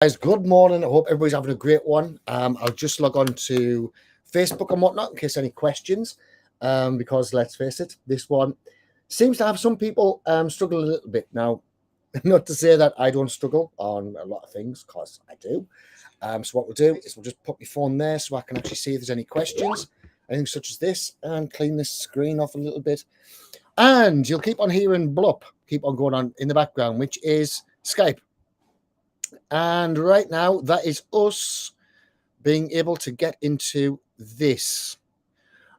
Guys, good morning. I hope everybody's having a great one. I'll just log on to Facebook and whatnot in case any questions, because let's face it, this one seems to have some people struggle a little bit. Now, not to say that I don't struggle on a lot of things, because I do. So what we'll do is we'll just put my phone there so I can actually see if there's any questions, anything such as this, and clean this screen off a little bit. And you'll keep on hearing blop, keep on going on in the background, which is Skype. And right now, that is us being able to get into this.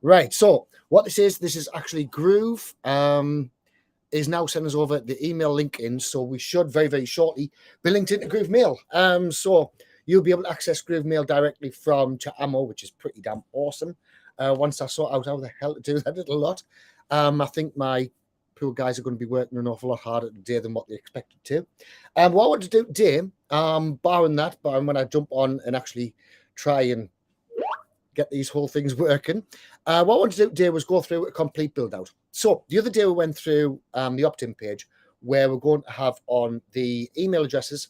Right, so what this is actually Groove is now sending us over the email link in, so we should very, very shortly be linked into Groove Mail. So you'll be able to access Groove Mail directly from Chatamo, which is pretty damn awesome. Once I sort out how the hell to do that a lot, I think my poor guys are going to be working an awful lot harder today than what they expected to. What I want to do today, barring when I jump on and actually try and get these whole things working, what I wanted to do today was go through a complete build out. So the other day we went through the opt-in page where we're going to have on the email addresses.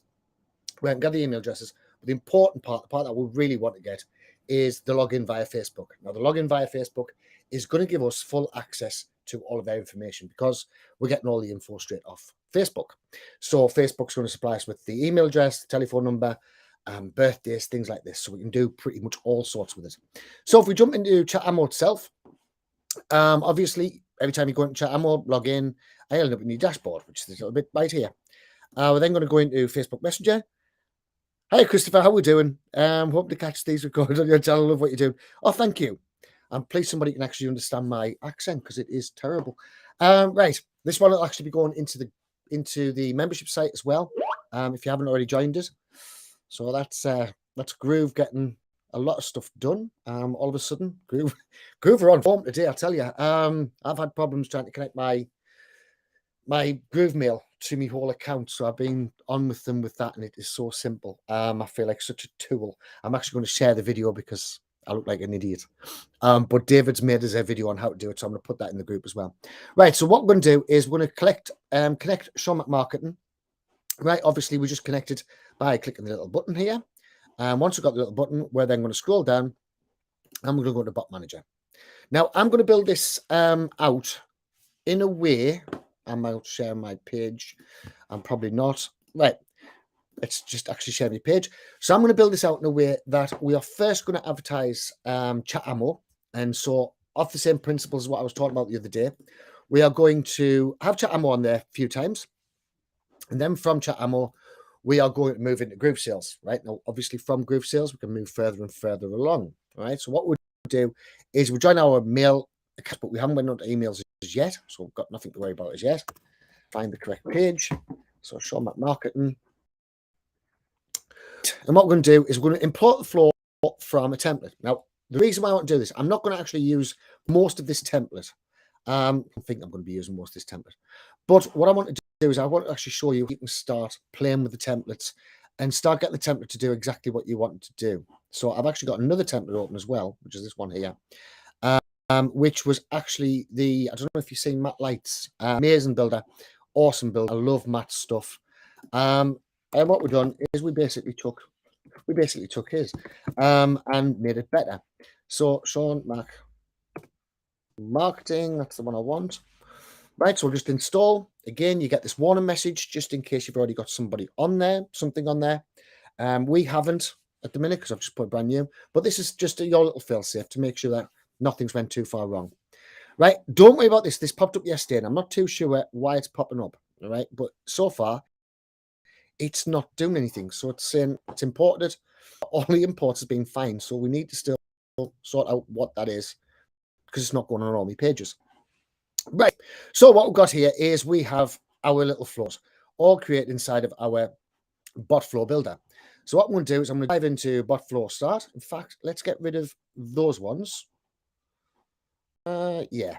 We can get the email addresses, but the important part, the part that we really want to get, is the login via Facebook. Now, the login via Facebook is going to give us full access to all of their information because we're getting all the info straight off Facebook. So Facebook's going to supply us with the email address, the telephone number, birthdays, things like this. So we can do pretty much all sorts with it. So if we jump into Chatamo itself, obviously, every time you go into Chatamo, log in, I end up in your dashboard, which is a little bit right here. We're then going to go into Facebook Messenger. Hi, Christopher. How are we doing? Hope to catch these recorded on your channel. Love what you do. Oh, thank you. And please, somebody can actually understand my accent because it is terrible. Right, this one will actually be going into the membership site as well. If you haven't already joined us, so that's Groove getting a lot of stuff done. All of a sudden, Groove are on form today. I tell you, I've had problems trying to connect my Groove Mail to my whole account, so I've been on with them with that, and it is so simple. I feel like such a tool. I'm actually going to share the video because I look like an idiot. But David's made us a video on how to do it, so I'm going to put that in the group as well. Right, so what we're going to do is we're going to connect Sean McMarketing. Right, obviously we just connected by clicking the little button here. Once we've got the little button, we're then going to scroll down and we're going to go to Bot Manager. Now, I'm going to build this out in a way. I'm out sharing my page. I'm probably not. Right, let's just actually share my page. So I'm going to build this out in a way that we are first going to advertise Chatamo. And so off the same principles as what I was talking about the other day, we are going to have Chatamo on there a few times. And then from Chatamo, we are going to move into Groove Sales, right? Now, obviously from Groove Sales, we can move further and further along, right? So what we'll do is we'll join our mail account, but we haven't went on to emails as yet. So we've got nothing to worry about as yet. Find the correct page. So Sean McMarketing. And what we're going to do is we're going to import the flow from a template. Now, the reason why I want to do this, I'm not going to actually use most of this template. I think I'm going to be using most of this template. But what I want to do is I want to actually show you can start playing with the templates and start getting the template to do exactly what you want it to do. So I've actually got another template open as well, which is this one here, which was actually I don't know if you've seen Matt Light's amazing builder, awesome builder. I love Matt's stuff. And what we've done is we basically took his and made it better. So Sean Marketing, that's the one I want. Right, so we'll just install. Again, you get this warning message just in case you've already got something on there. We haven't at the minute because I've just put brand new, but this is just your little fail-safe to make sure that nothing's went too far wrong. Right, don't worry about this. This popped up yesterday, and I'm not too sure why it's popping up. All right, but so far, it's not doing anything. So it's saying it's imported. All the imports has been fine, so we need to still sort out what that is because it's not going on all my pages. Right, so what we've got here is we have our little flows all created inside of our bot flow builder. So what I'm going to do is I'm going to dive into bot flow start. In fact, let's get rid of those ones. Yeah,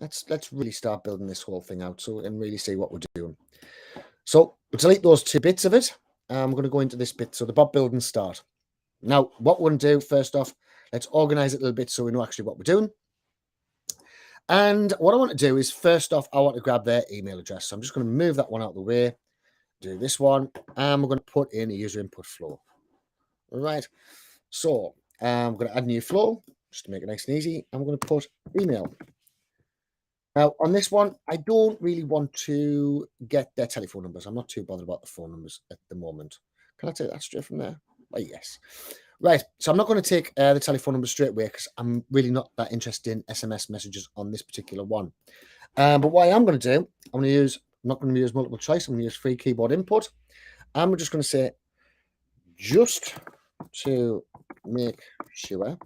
let's really start building this whole thing out so we can really see what we're doing. So we'll delete those two bits of it. I'm going to go into this bit, so the bot building start. Now, what we're going to do first off, let's organize it a little bit so we know actually what we're doing. And what I want to do is, first off, I want to grab their email address. So I'm just going to move that one out of the way. do this one, and we're going to put in a user input flow. All right. So I'm going to add a new flow just to make it nice and easy. I'm going to put email. Now, on this one, I don't really want to get their telephone numbers. I'm not too bothered about the phone numbers at the moment. Can I take that straight from there? Oh, yes. Right. So I'm not going to take the telephone number straight away because I'm really not that interested in SMS messages on this particular one. But what I am going to do, I'm not going to use multiple choice. I'm going to use free keyboard input. And we're just going to say, just to make sure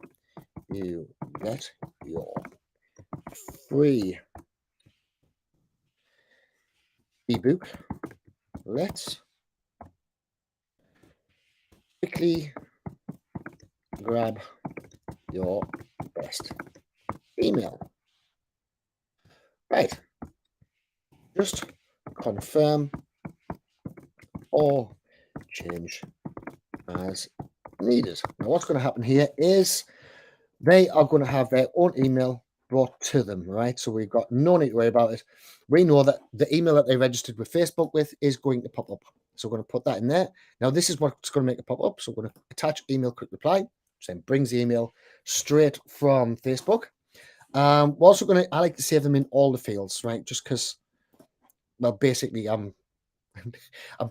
you get your free ebook, let's quickly grab your best email. Right. Just confirm or change as needed. Now, what's going to happen here is they are going to have their own email brought to them, right? So we've got no need to worry about it. We know that the email that they registered with Facebook with is going to pop up. So we're going to put that in there. Now, this is what's going to make it pop up. So we're going to attach email quick reply, so it brings the email straight from Facebook. We're also going to, I like to save them in all the fields, right? Just because, well, basically, I'm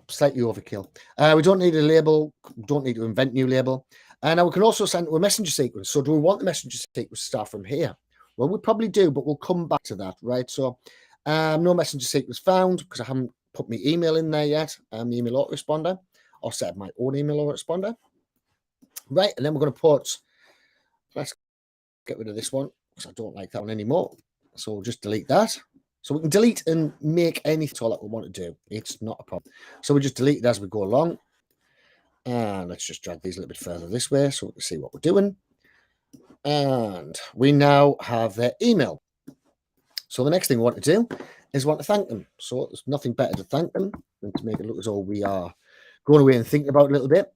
slightly overkill. We don't need a label, don't need to invent new label. And now we can also send to a messenger sequence. So do we want the messenger sequence to start from here? Well, we probably do, but we'll come back to that, right? So no messenger sequence found because I haven't put my email in there yet, the email autoresponder, or set up my own email autoresponder. Right, and then we're going to put, let's get rid of this one because I don't like that one anymore. So we'll just delete that. So we can delete and make anything at all that we want to do. It's not a problem. So we just delete it as we go along. And let's just drag these a little bit further this way so we can see what we're doing. And we now have their email. So the next thing we want to do is want to thank them. So there's nothing better to thank them than to make it look as though we are going away and thinking about it a little bit.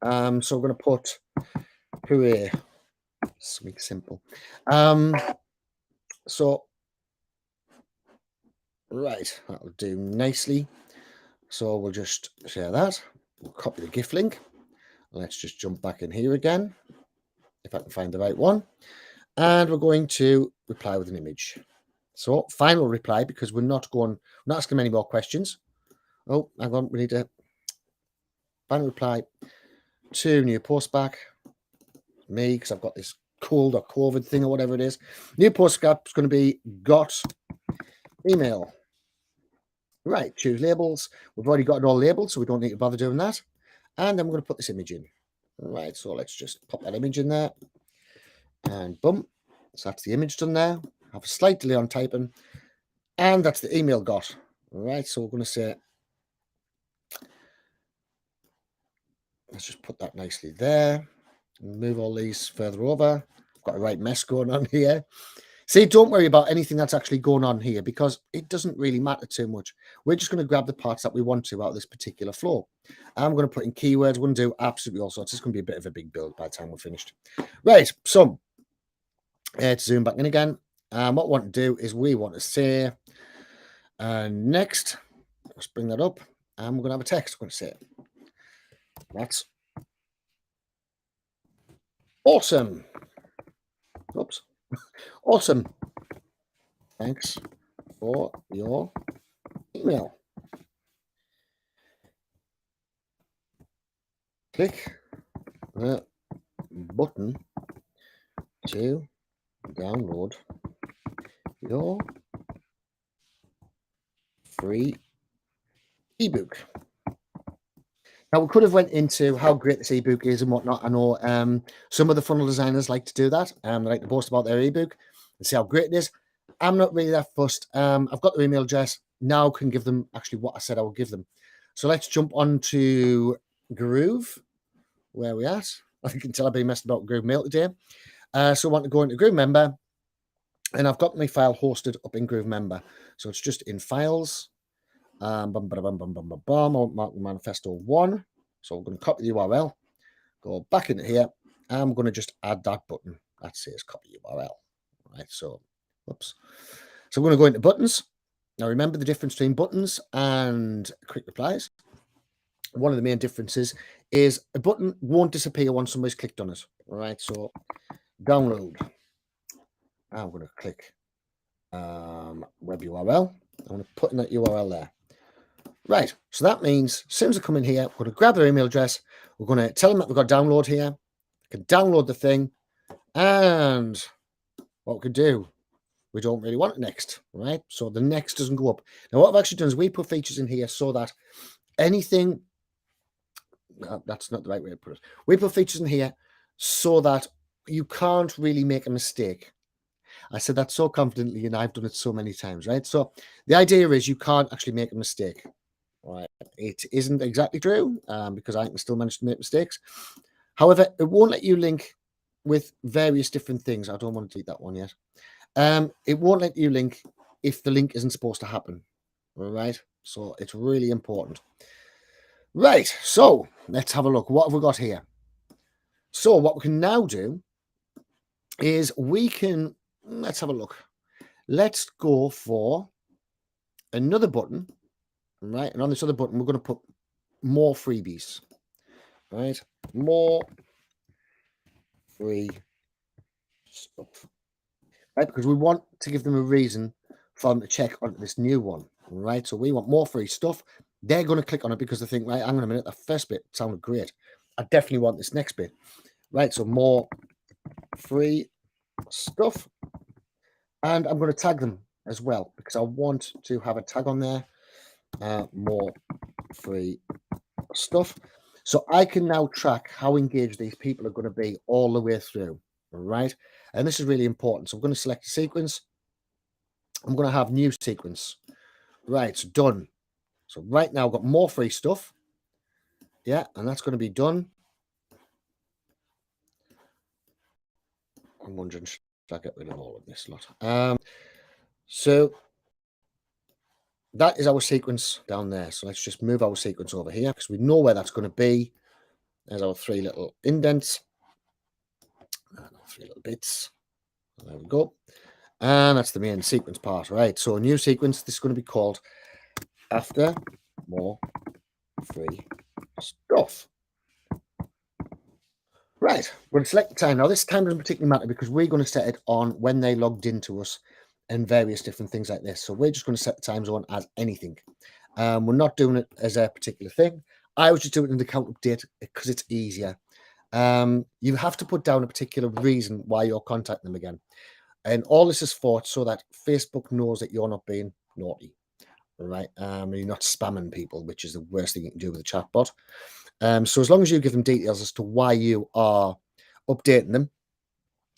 So we're going to put hooray. Something simple. So right, that'll do nicely. So we'll just share that. We'll copy the GIF link. Let's just jump back in here again, if I can find the right one. And we're going to reply with an image. So final reply, because we're not asking any more questions. Oh, hang on, we need a final reply to new post back. Me, because I've got this cold or COVID thing or whatever it is. New post back is going to be got email. Right, choose labels. We've already got it all labeled, so we don't need to bother doing that. And then we're going to put this image in. Right, so let's just pop that image in there. And boom. So that's the image done there. Have a slight delay on typing. And that's the email got. Right, so we're going to say, let's just put that nicely there. Move all these further over. I've got a right mess going on here. See, don't worry about anything that's actually going on here because it doesn't really matter too much. We're just going to grab the parts that we want to out of this particular flow. I'm going to put in keywords. We're going to do absolutely all sorts. It's going to be a bit of a big build by the time we're finished. Right, so to zoom back in again. What we want to do is we want to say next. Let's bring that up. And we're going to have a text. We're going to say that's awesome. Oops. Awesome. Thanks for your email. Click the button to download your free ebook. Now, we could have went into how great this ebook is and whatnot. I know some of the funnel designers like to do that. They like to post about their ebook and see how great it is. I'm not really that fussed. I've got their email address. Now can give them actually what I said I will give them. So let's jump on to Groove. Where are we at? I can tell I've been messing about Groove Mail today. So I want to go into Groove Member. And I've got my file hosted up in Groove Member. So it's just in Files. I want Mark Manifesto 1. So I'm going to copy the URL, go back into here. I'm going to just add that button that says copy URL. Right, so, whoops. So we're going to go into buttons. Now remember the difference between buttons and quick replies. one of the main differences is a button won't disappear once somebody's clicked on it. All right, so download. I'm going to click web URL. I'm going to put in that URL there. Right, so that means as soon as I come in here, we're going to grab their email address. We're going to tell them that we've got download here. We can download the thing, and what we could do, we don't really want it next, right? So the next doesn't go up. Now, what I've actually done is we put features in here so that anything, that's not the right way to put it. We put features in here so that you can't really make a mistake. I said that so confidently, and I've done it so many times, right? So the idea is you can't actually make a mistake, right? It isn't exactly true because I can still manage to make mistakes. However, it won't let you link with various different things. I don't want to delete that one yet. It won't let you link if the link isn't supposed to happen, all right? So it's really important. Right, so let's have a look. What have we got here? So what we can now do is we can, let's have a look. Let's go for another button, right? And on this other button, we're going to put more freebies, right? More free stuff, right? Because we want to give them a reason for them to check on this new one, right? So we want more free stuff. They're going to click on it because they think, right, hang on a minute, that first bit sounded great. I definitely want this next bit, right? So more free stuff. And I'm going to tag them as well because I want to have a tag on there. More free stuff. So I can now track how engaged these people are going to be all the way through, right? And this is really important. So I'm going to select a sequence. I'm going to have new sequence. Right, so done. So right now I've got more free stuff. Yeah, and that's going to be done. I'm wondering, should I get rid of all of this lot? So that is our sequence down there. So let's just move our sequence over here because we know where that's going to be. There's our three little indents. Three little bits. There we go. And that's the main sequence part, right? So a new sequence, this is going to be called After More Free Stuff. Right, we're going to select the time. Now, this time doesn't particularly matter because we're going to set it on when they logged into us and various different things like this. So we're just going to set the time zone as anything. We're not doing it as a particular thing. I was just doing it in the count update because it's easier. You have to put down a particular reason why you're contacting them again. And all this is for so that Facebook knows that you're not being naughty, right? And you're not spamming people, which is the worst thing you can do with a chatbot. So as long as you give them details as to why you are updating them,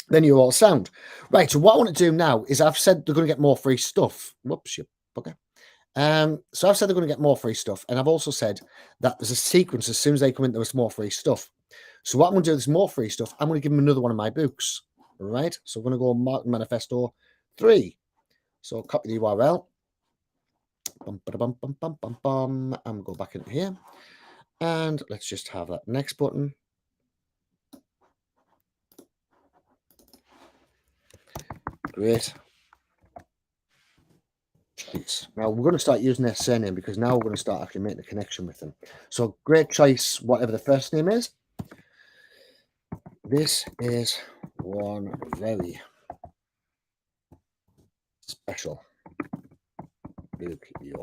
then you're all sound. Right, so what I want to do now is I've said they're going to get more free stuff. Whoops, you bugger. So I've said they're going to get more free stuff. And I've also said that there's a sequence as soon as they come in, there's more free stuff. So what I'm going to do is more free stuff. I'm going to give them another one of my books. All right, so we're going to go Marketing Manifesto 3. So copy the URL. And go back into here. And let's just have that next button. Great. Choice. Now we're going to start using their surname because now we're going to start actually making a connection with them. So great choice, whatever the first name is. This is one very special book you're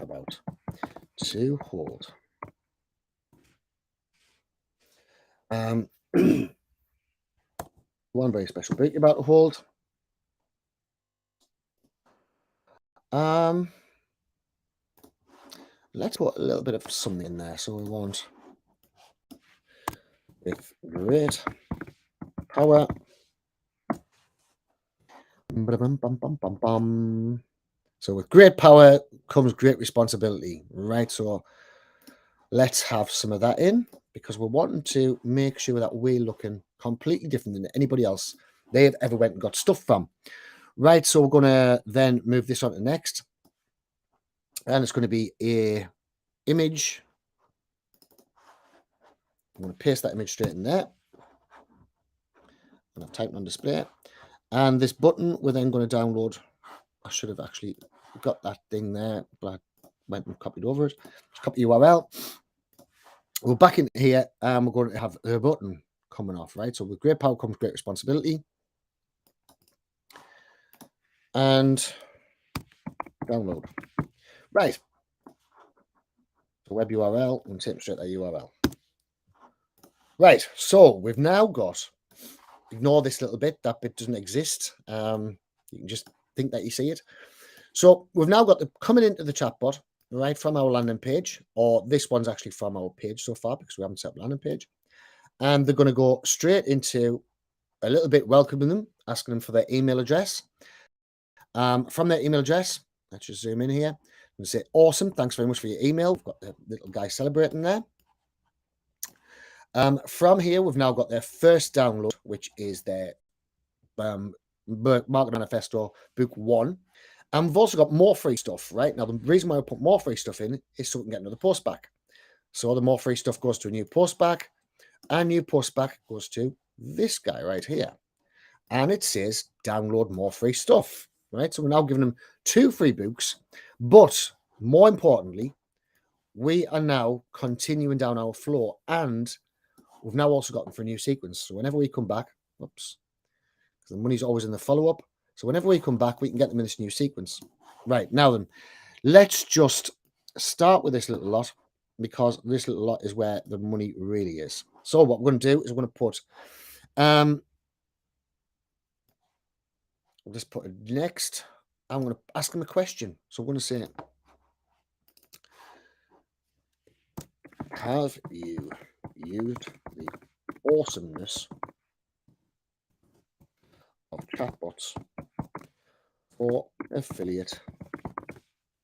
about to hold. One very special book you're about to hold. Let's put a little bit of something in there. So we want with great power. So with great power comes great responsibility, right? So let's have some of that in because we're wanting to make sure that we're looking completely different than anybody else they've ever went and got stuff from. Right, so we're going to then move this on to next. And it's going to be a image. I'm going to paste that image straight in there. And I've typed on display. And this button we're then going to download. I should have actually got that thing there, but I went and copied over it. Just copy URL. we're back in here and we're going to have the button coming off, right? So with great power comes great responsibility. And download. Right. So web URL, and take straight that URL. Right. So we've now got, ignore this little bit, that bit doesn't exist. You can just think that you see it. So we've now got the coming into the chatbot, right, from our landing page, or this one's actually from our page so far because we haven't set up landing page. And they're going to go straight into a little bit welcoming them, asking them for their email address. From their email address, let's just zoom in here and say, awesome, thanks very much for your email. We've got the little guy celebrating there. From here, we've now got their first download, which is their Market Manifesto Book 1. And we've also got more free stuff, right? Now, the reason why I put more free stuff in is so we can get another post back. So the more free stuff goes to a new post back, and new post back goes to this guy right here. And it says download more free stuff, right? So we're now giving them 2 free books, but more importantly, we are now continuing down our flow, and we've now also got them for a new sequence. So whenever we come back, oops, the money's always in the follow-up. So whenever we come back, we can get them in this new sequence. Right, now then, let's just start with this little lot, because this little lot is where the money really is. So what we're going to do is we're going to put, I'll just put it next. I'm going to ask them a question. So we're going to say, have you used the awesomeness of chatbots for affiliate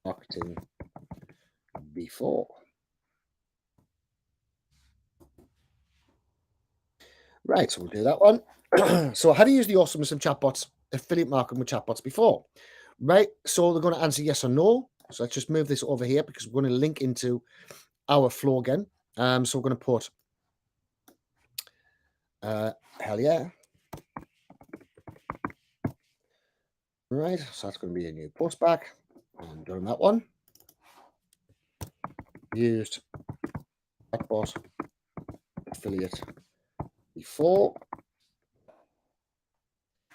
marketing before? Right, so we'll do that one. So have you used the awesomeness of chatbots, affiliate marketing with chatbots before? Right, so they're going to answer yes or no. So let's just move this over here because we're going to link into our flow again. So we're going to put hell yeah. Right, so that's going to be a new post back. And doing that one. Used chatbot affiliate before.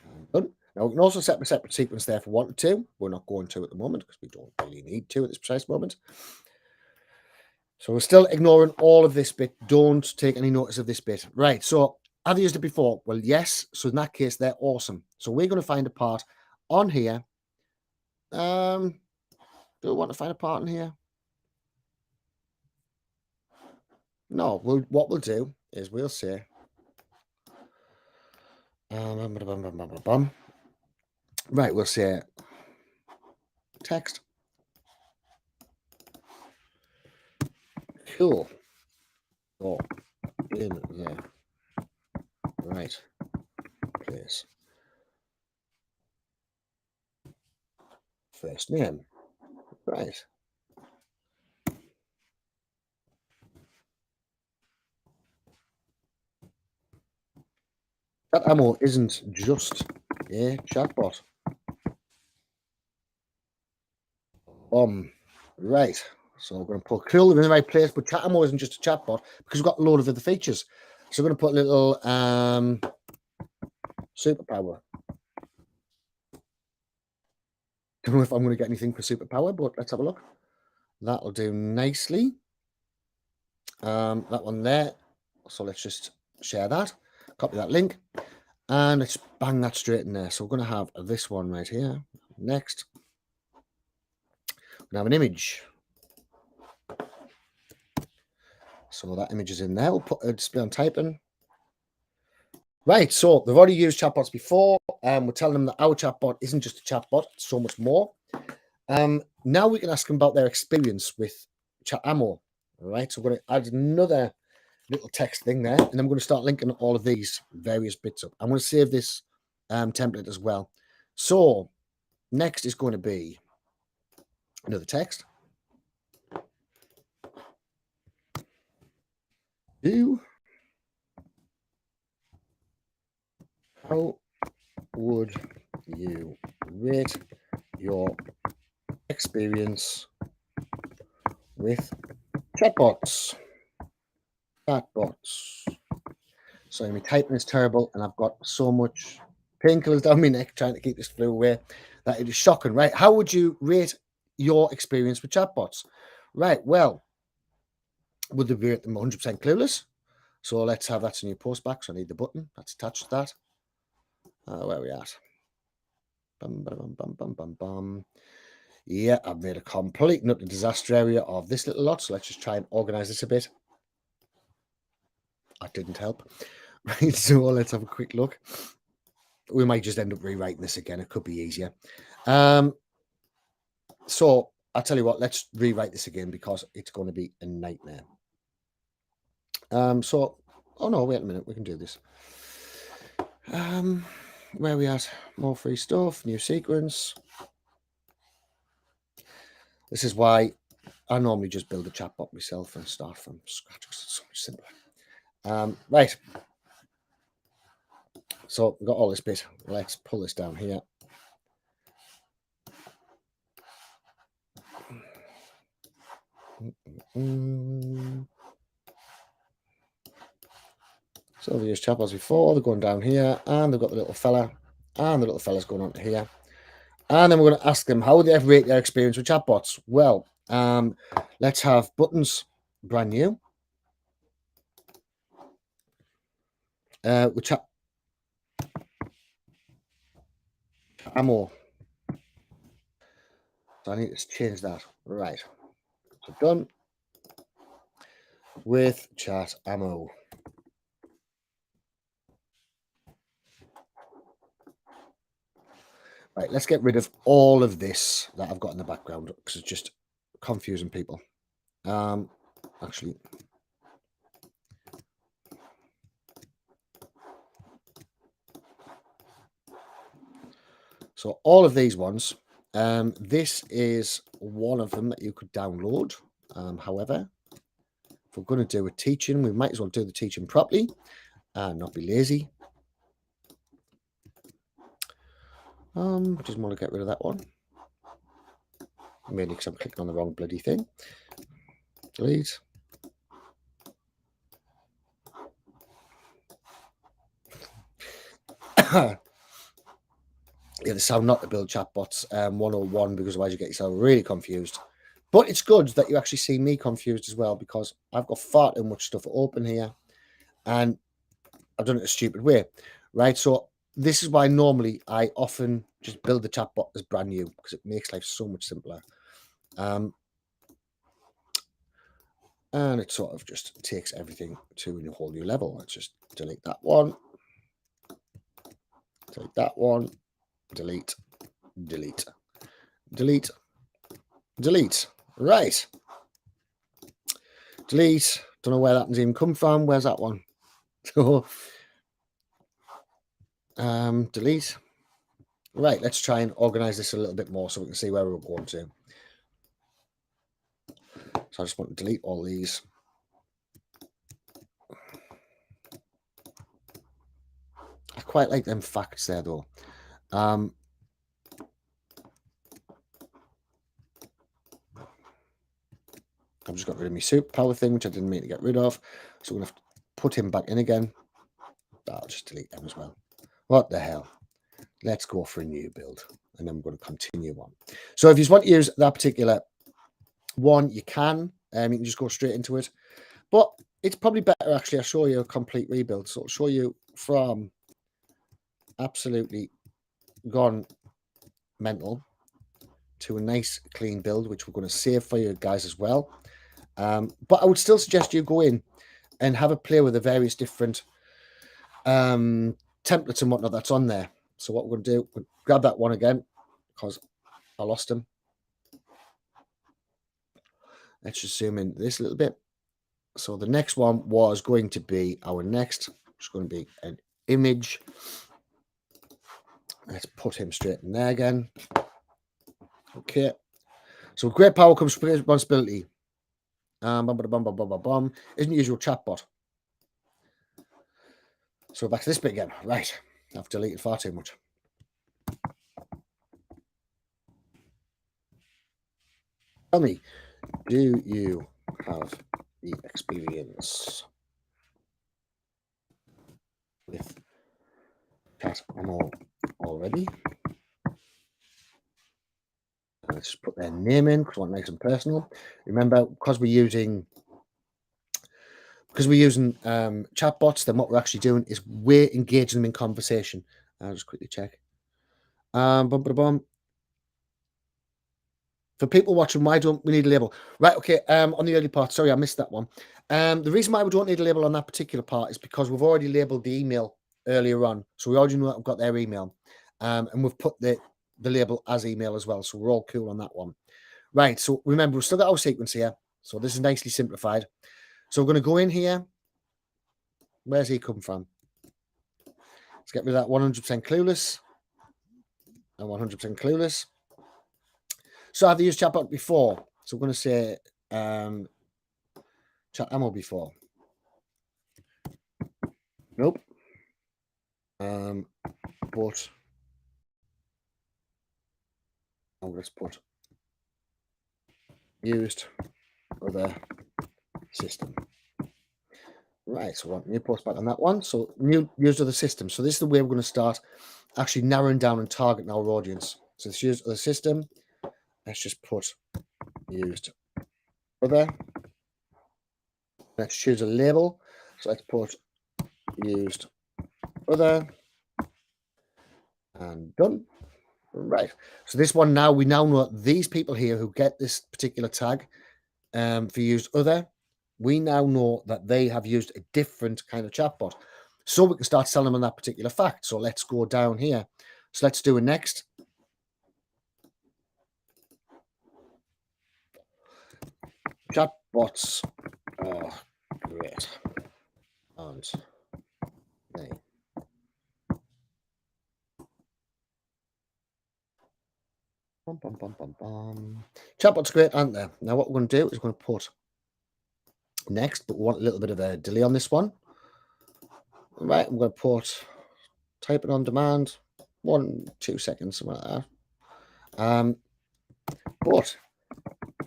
And done. Now we can also set a separate sequence there for 1 to 2. We're not going to at the moment because we don't really need to at this precise moment. So we're still ignoring all of this bit. Don't take any notice of this bit. Right, so have you used it before? Well, yes. So in that case, they're awesome. So we're going to find a part on here. Do we want to find a part in here? No, what we'll do is we'll say, right, we'll say text. Cool. Oh, in the right place. First name. Right. That ammo isn't just a chatbot. Right. So we're going to put cool in the right place, but chat ammo isn't just a chatbot because we've got a load of other features. So we're going to put a little superpower. Don't know if I'm going to get anything for superpower, but let's have a look. That'll do nicely. That one there. So let's just share that, copy that link, and let's bang that straight in there. So we're going to have this one right here. Next, we're going to have an image. So that image is in there. We'll put a display on typing. Right, so they've already used chatbots before. We're telling them that our chatbot isn't just a chatbot, it's so much more. Now we can ask them about their experience with chat ammo. All right, so we're going to add another little text thing there, and then I'm going to start linking all of these various bits up. I'm going to save this template as well. So next is going to be another text. How would you rate your experience with chatbots? chatbots. So my typing is terrible, and I've got so much painkillers down my neck trying to keep this flu away that it is shocking, right? How would you rate your experience with chatbots? Right, well, would they rate them 100% clueless? So let's have that's a new post back. So I need the button that's attached to that. Where are we at? Bum, bum, bum, bum, bum, bum. Yeah, I've made a complete and utter disaster area of this little lot. So let's just try and organize this a bit. That didn't help. Right, so let's have a quick look. We might just end up rewriting this again. It could be easier. So I'll tell you what, let's rewrite this again because it's going to be a nightmare. So, oh no, wait a minute, we can do this. Where are we at? More free stuff, new sequence. This is why I normally just build a chatbot myself and start from scratch because it's so much simpler. Right. So we've got all this bit. Let's pull this down here. So they've used chatbots before. They're going down here, and they've got the little fella, and the little fella's going on to here. And then we're going to ask them, how would they ever rate their experience with chatbots? Well, let's have buttons brand new. With chat ammo. So I need to change that. Right. So done with chat ammo. Right, let's get rid of all of this that I've got in the background because it's just confusing people. Actually, so all of these ones, this is one of them that you could download. However, if we're going to do a teaching, we might as well do the teaching properly and not be lazy. Just want to get rid of that one. Mainly because I'm clicking on the wrong bloody thing. Delete. Yeah, this is how not to build chatbots 101 because otherwise you get yourself really confused. But it's good that you actually see me confused as well because I've got far too much stuff open here and I've done it a stupid way, right? So this is why normally I often just build the chatbot as brand new because it makes life so much simpler. And it sort of just takes everything to a whole new level. Let's just delete that one. Delete that one. Delete. Delete. Delete. Delete. Right. Delete. Don't know where that one's even come from. Where's that one? So, delete. Right, let's try and organize this a little bit more so we can see where we're going to. So I just want to delete all these. I quite like them facts there though. I've just got rid of my superpower thing, which I didn't mean to get rid of. So I'm going to have to put him back in again. I'll just delete them as well. What the hell? Let's go for a new build. And then we're going to continue on. So if you want to use that particular one, you can. You can just go straight into it. But it's probably better, actually, I'll show you a complete rebuild. So I'll show you from absolutely gone mental to a nice clean build, which we're going to save for you guys as well. But I would still suggest you go in and have a play with the various different templates and whatnot that's on there. So what we're going to do, we'll grab that one again because I lost him. Let's just zoom in this a little bit. So the next one was going to be our next. It's going to be an image. Let's put him straight in there again. Okay. So great power comes with responsibility. Isn't usual chatbot. So back to this bit again. Right. I've deleted far too much. Tell me, do you have the experience chat ammo already. Let's just put their name in because I want to make them personal. Remember, because we're using chatbots, then what we're actually doing is we're engaging them in conversation. I'll just quickly check. Bum, bum, bum. For people watching, why don't we need a label? Right, okay, on the early part, sorry, I missed that one. The reason why we don't need a label on that particular part is because we've already labeled the email earlier on. So we already know that we've got their email. And we've put the label as email as well. So we're all cool on that one. Right, so remember, we've still got our sequence here. So this is nicely simplified. So we're going to go in here. Where's he come from? Let's get rid of that 100% clueless and 100% clueless. So have they used chatbot before? So we're going to say chat ammo before. Nope. But let's put used other system. Right, so we want new post back on that one. So new used other system. So this is the way we're going to start actually narrowing down and targeting our audience. So it's used other system. Let's just put used other. Let's choose a label. So let's put used other and done. Right. So this one now, we now know that these people here who get this particular tag for used other, we now know that they have used a different kind of chatbot. So we can start selling them on that particular fact. So let's go down here. So let's do a next. Chatbots are great. And they chatbot's great, aren't they? Now what we're going to do is we're going to put next, but we want a little bit of a delay on this one. Right, I'm going to put type it on demand, 1-2 seconds, something like that. But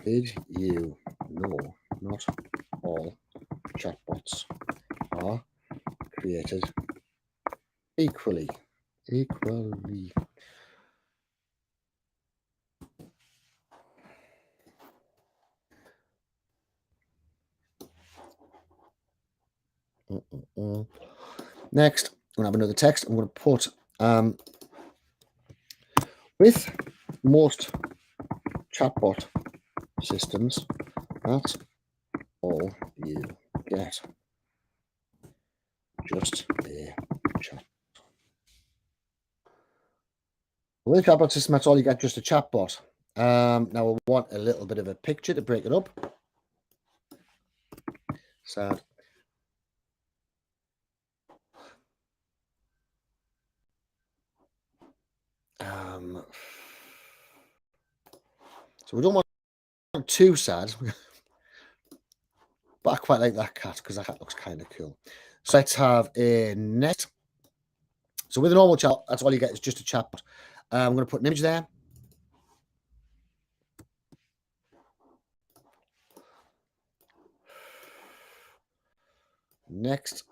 did you know not all chatbots are created equally? Next, I'm going to have another text. I'm going to put with most chatbot systems, that's all you get. Just a chat. With a chatbot system, that's all you get, just a chatbot. Now I want a little bit of a picture to break it up. Sad. So we don't want too sad, but I quite like that cat because that cat looks kind of cool. So let's have a net. So with a normal chat, that's all you get is just a chatbot. I'm going to put an image there. Next.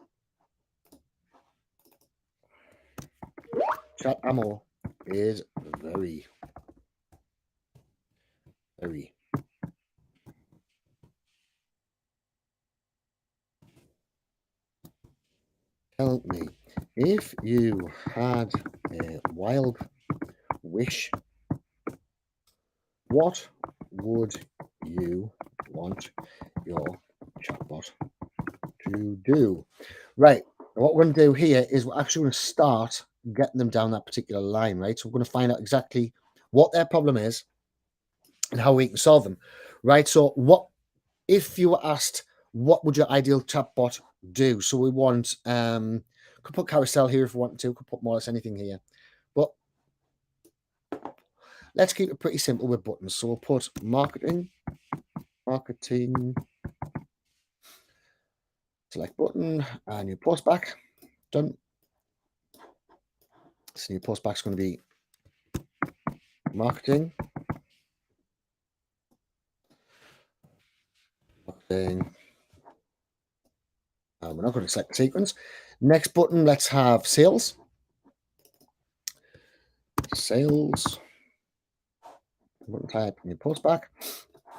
Chat ammo is very. Tell me, if you had a wild wish, what would you want your chatbot to do? Right. What we're going to do here is we're actually going to start getting them down that particular line, right? So we're going to find out exactly what their problem is and how we can solve them, right? So what if you were asked, what would your ideal chatbot do? So we want, could put carousel here if we want to, could put more or less anything here. But let's keep it pretty simple with buttons. So we'll put marketing, select button, and new post back, done. So new post back is going to be marketing. We're not going to select the sequence. Next button, let's have sales. sales. I'm going to type in your post back.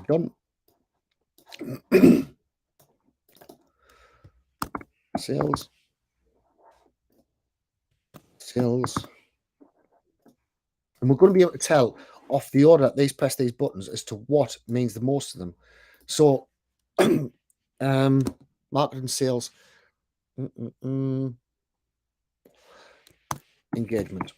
Done. Sales. And we're going to be able to tell off the order that these press these buttons as to what means the most to them. So marketing, sales, engagement.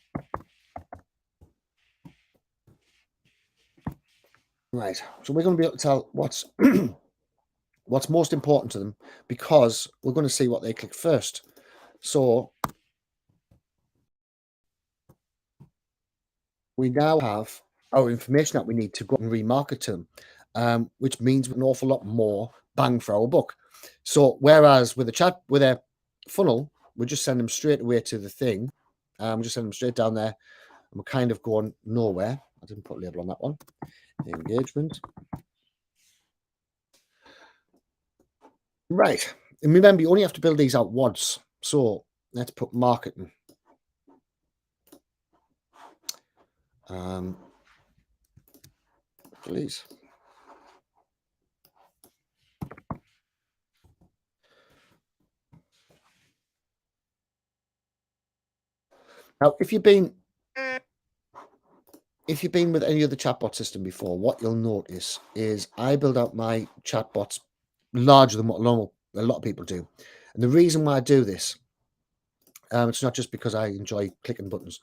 Right. So we're going to be able to tell what's what's most important to them, because we're going to see what they click first. So we now have our information that we need to go and remarket to them, which means an awful lot more bang for our buck. So whereas with a funnel, we just send them straight away to the thing. We just send them straight down there, and we're kind of going nowhere. I didn't put a label on that one. Engagement. Right. And remember, you only have to build these out once. So let's put marketing. Please. Now, if you've been with any other chatbot system before, what you'll notice is I build out my chatbots larger than what a lot of people do. And the reason why I do this, it's not just because I enjoy clicking buttons.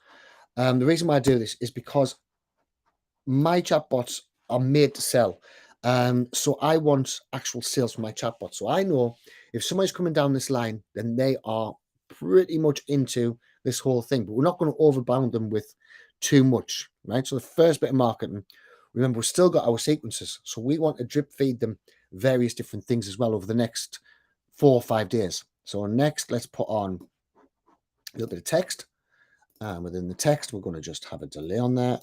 The reason why I do this is because my chatbots are made to sell. So I want actual sales from my chatbot. So I know if somebody's coming down this line, then they are pretty much into this whole thing. But we're not going to overbound them with too much, right? So the first bit of marketing, remember, we've still got our sequences. So we want to drip feed them various different things as well over the next 4 or 5 days. So next, let's put on a little bit of text. Within the text, we're going to just have a delay on there.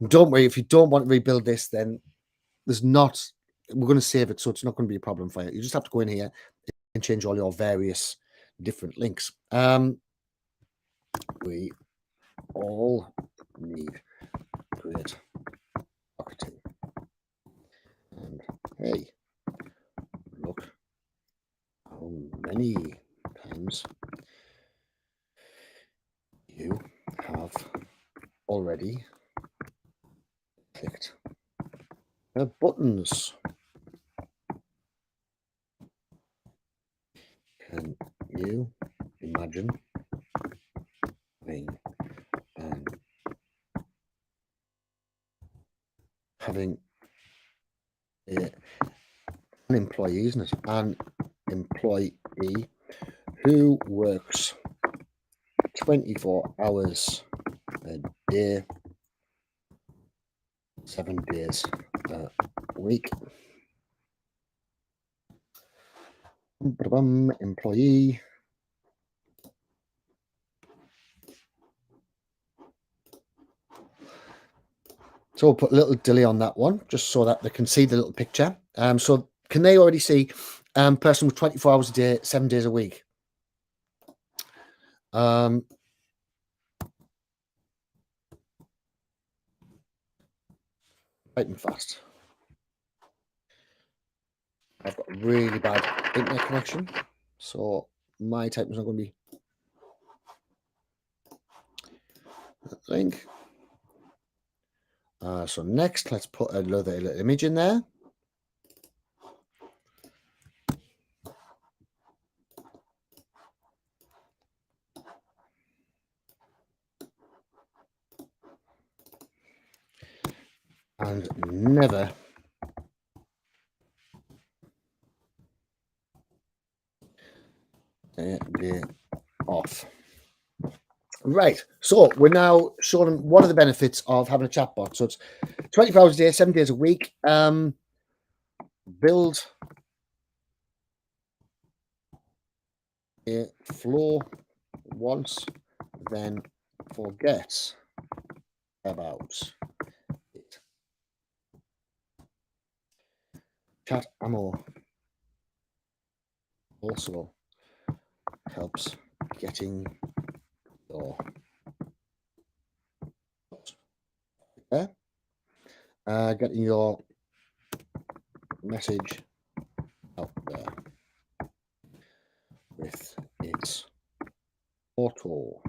Don't worry, if you don't want to rebuild this, then we're going to save it, so it's not going to be a problem for you. You just have to go in here and change all your various different links. We all need great marketing. And hey, look how many times you have already clicked the buttons. Can you imagine having an employee, isn't it? An employee who works 24 hours a day, 7 days a week. Employee. So we'll put a little delay on that one, just so that they can see the little picture. So can they already see person with 24 hours a day, 7 days a week? Fighting fast. I've got a really bad internet connection, so my typing is not going to be link. So next, let's put another little image in there. And never be off. Right, so we're now showing them what are the benefits of having a chatbot. So it's 24 hours a day, 7 days a week. Build a flow once, then forget about it. Chat ammo also helps getting your there. Getting your message out there with its auto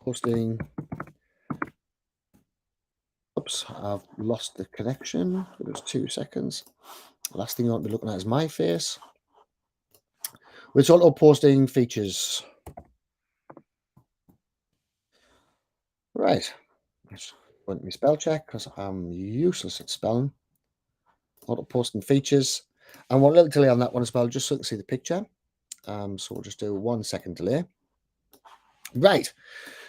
posting. Oops, I've lost the connection. It was 2 seconds. Last thing you want to be looking at is my face. Which auto posting features. Right. Let's go into my spell check because I'm useless at spelling. Auto posting features. And one little delay on that one as well, just so you can see the picture. So we'll just do 1 second delay. Right.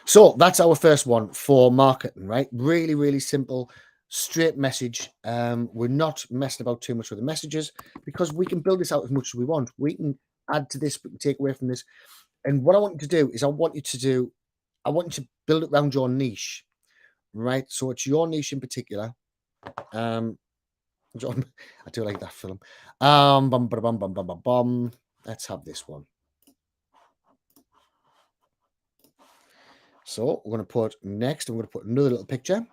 So that's our first one for marketing, right? Really, really simple, straight message. We're not messing about too much with the messages because we can build this out as much as we want. We can add to this, we can take away from this. And what I want you to do is I want you to build it around your niche, right? So it's your niche in particular. John, I do like that film. Let's have this one. So we're going to put next, I'm going to put another little picture.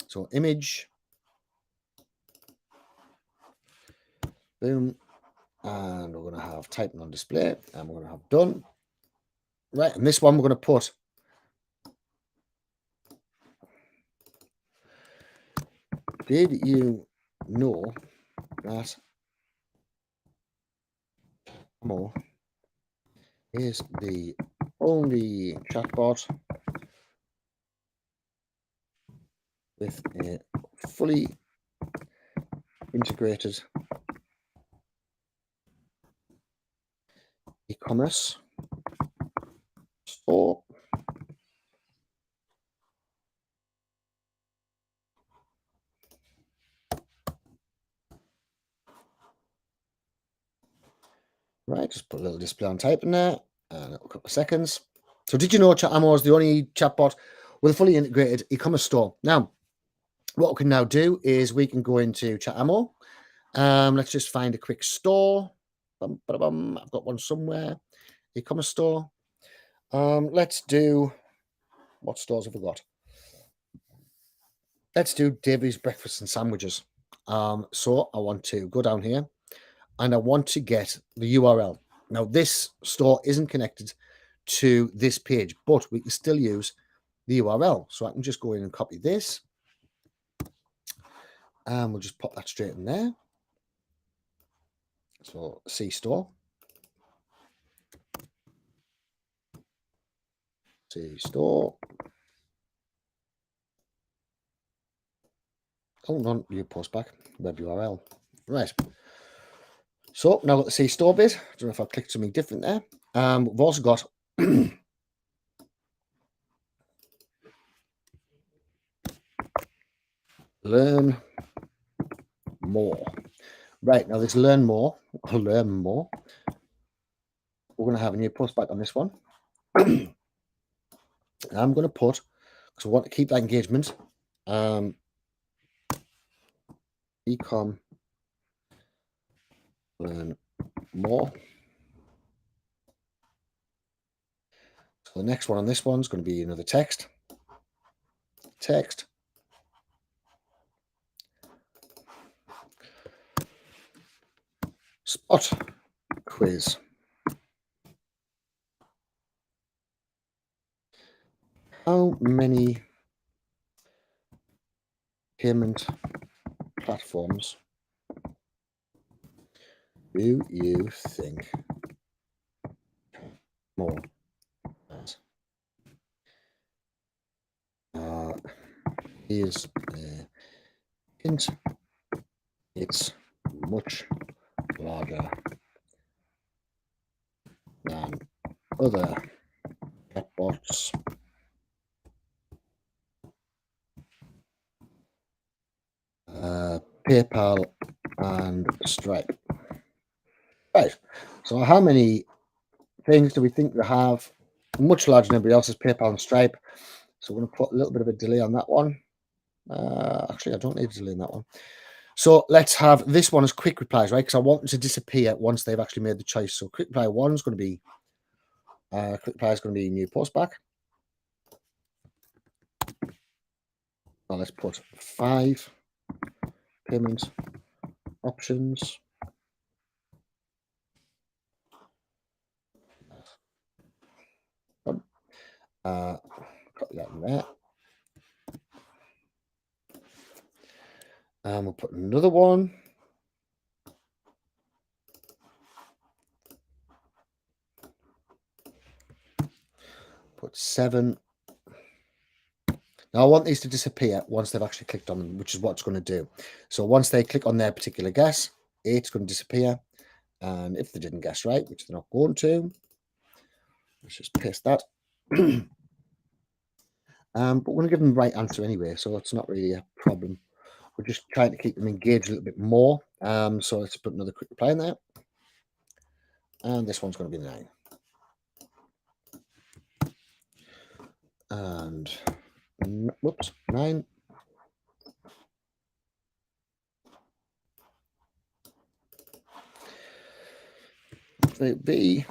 So image, boom, and we're going to have typing on display, and we're going to have done. Right, and this one we're going to put did you know that Mo is the only chatbot with a fully integrated e-commerce store? Right, just put a little display on type in there and a couple of seconds. So did you know ChatAmo is the only chatbot with a fully integrated e-commerce store? Now, what we can now do is we can go into ChatAmo. Let's just find a quick store. I've got one somewhere. E-commerce store. Let's do, what stores have we got? Let's do Davy's Breakfast and Sandwiches. So I want to go down here and I want to get the URL. Now, this store isn't connected to this page, but we can still use the URL. So I can just go in and copy this. And we'll just pop that straight in there. So C store. C store. Hold on, you post back, web URL. Right. So now got the C store bit. I don't know if I clicked something different there. We've also got learn more. Right, now this learn more. We're going to have a new post back on this one. I'm going to put, because I want to keep that engagement, ecom learn more. So the next one on this one is going to be another text. Text. Spot quiz. How many payment platforms do you think more? Here's a hint. It's much larger than other chatbots. PayPal and Stripe. Right. So how many things do we think we have? Much larger than everybody else's PayPal and Stripe. So we're going to put a little bit of a delay on that one. Actually, I don't need a delay on that one. So let's have this one as quick replies, right? Because I want them to disappear once they've actually made the choice. So quick reply one is going to be quick reply is going to be new post back. Now let's put 5 payment options. Copy that in there. And we'll put another one. Put 7. Now I want these to disappear once they've actually clicked on them, which is what it's going to do. So once they click on their particular guess, 8's going to disappear. And if they didn't guess right, which they're not going to, let's just paste that. But we're going to give them the right answer anyway, so it's not really a problem. We're just trying to keep them engaged a little bit more. So let's put another quick reply in there. And this one's going to be 9. And whoops, 9. B,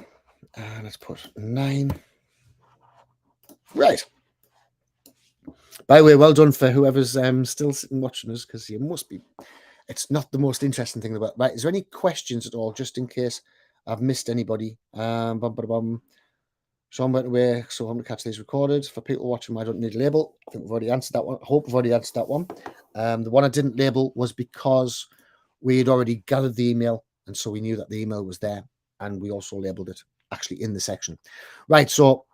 and let's put 9. Right. By the way, well done for whoever's still sitting watching us, because you must be. It's not the most interesting thing about. Right. Is there any questions at all, just in case I've missed anybody? Sean went away, so I'm going to catch these recorded. For people watching, I don't need a label. I think we've already answered that one. I hope we've already answered that one. The one I didn't label was because we had already gathered the email, and so we knew that the email was there, and we also labeled it actually in the section. Right, so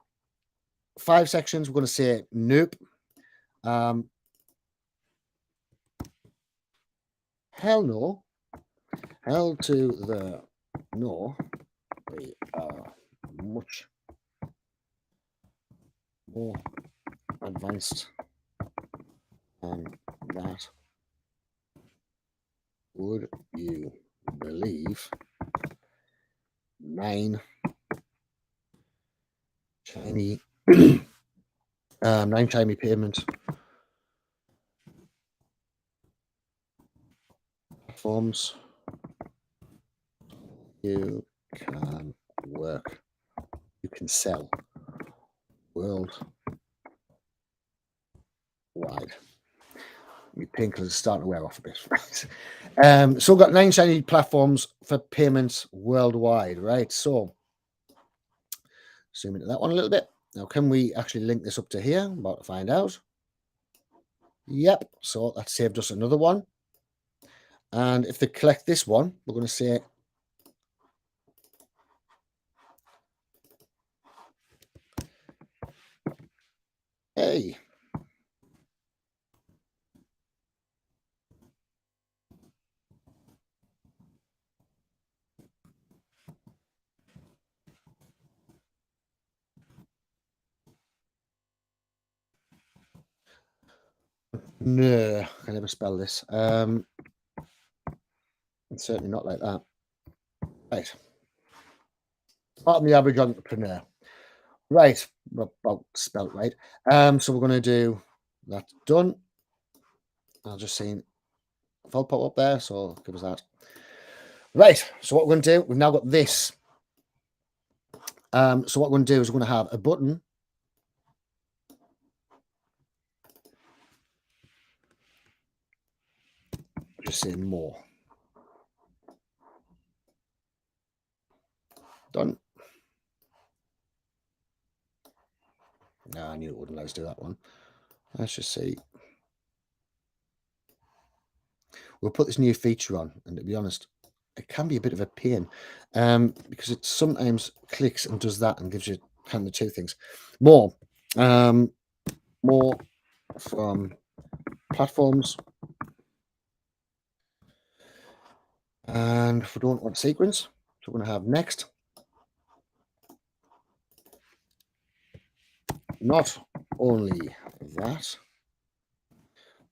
5 sections. We're going to say nope. Hell no. Hell to the no. We are much more advanced than that. Would you believe 9 shiny 9 shiny payment platforms you can work, you can sell worldwide. My pink is starting to wear off a bit. Right. So we've got 9 shiny platforms for payments worldwide, right? So zoom into that one a little bit. Now, can we actually link this up to here? I'm about to find out. Yep. So that saved us another one. And if they collect this one, we're going to say hey. No, I can never spell this. It's certainly not like that. Right. Part of the average entrepreneur. Right. About spelt right. So we're going to do that. Done. I'll just see if I'll pop up there. So give us that. Right. So what we're going to do, we've now got this. So what we're going to do is we're going to have a button. Just say more. Done. No, I knew it wouldn't let us do that one. Let's just see. We'll put this new feature on, and to be honest, it can be a bit of a pain because it sometimes clicks and does that and gives you kind of 2 things. More from platforms, and if we don't want sequence, so we're going to have next. Not only that,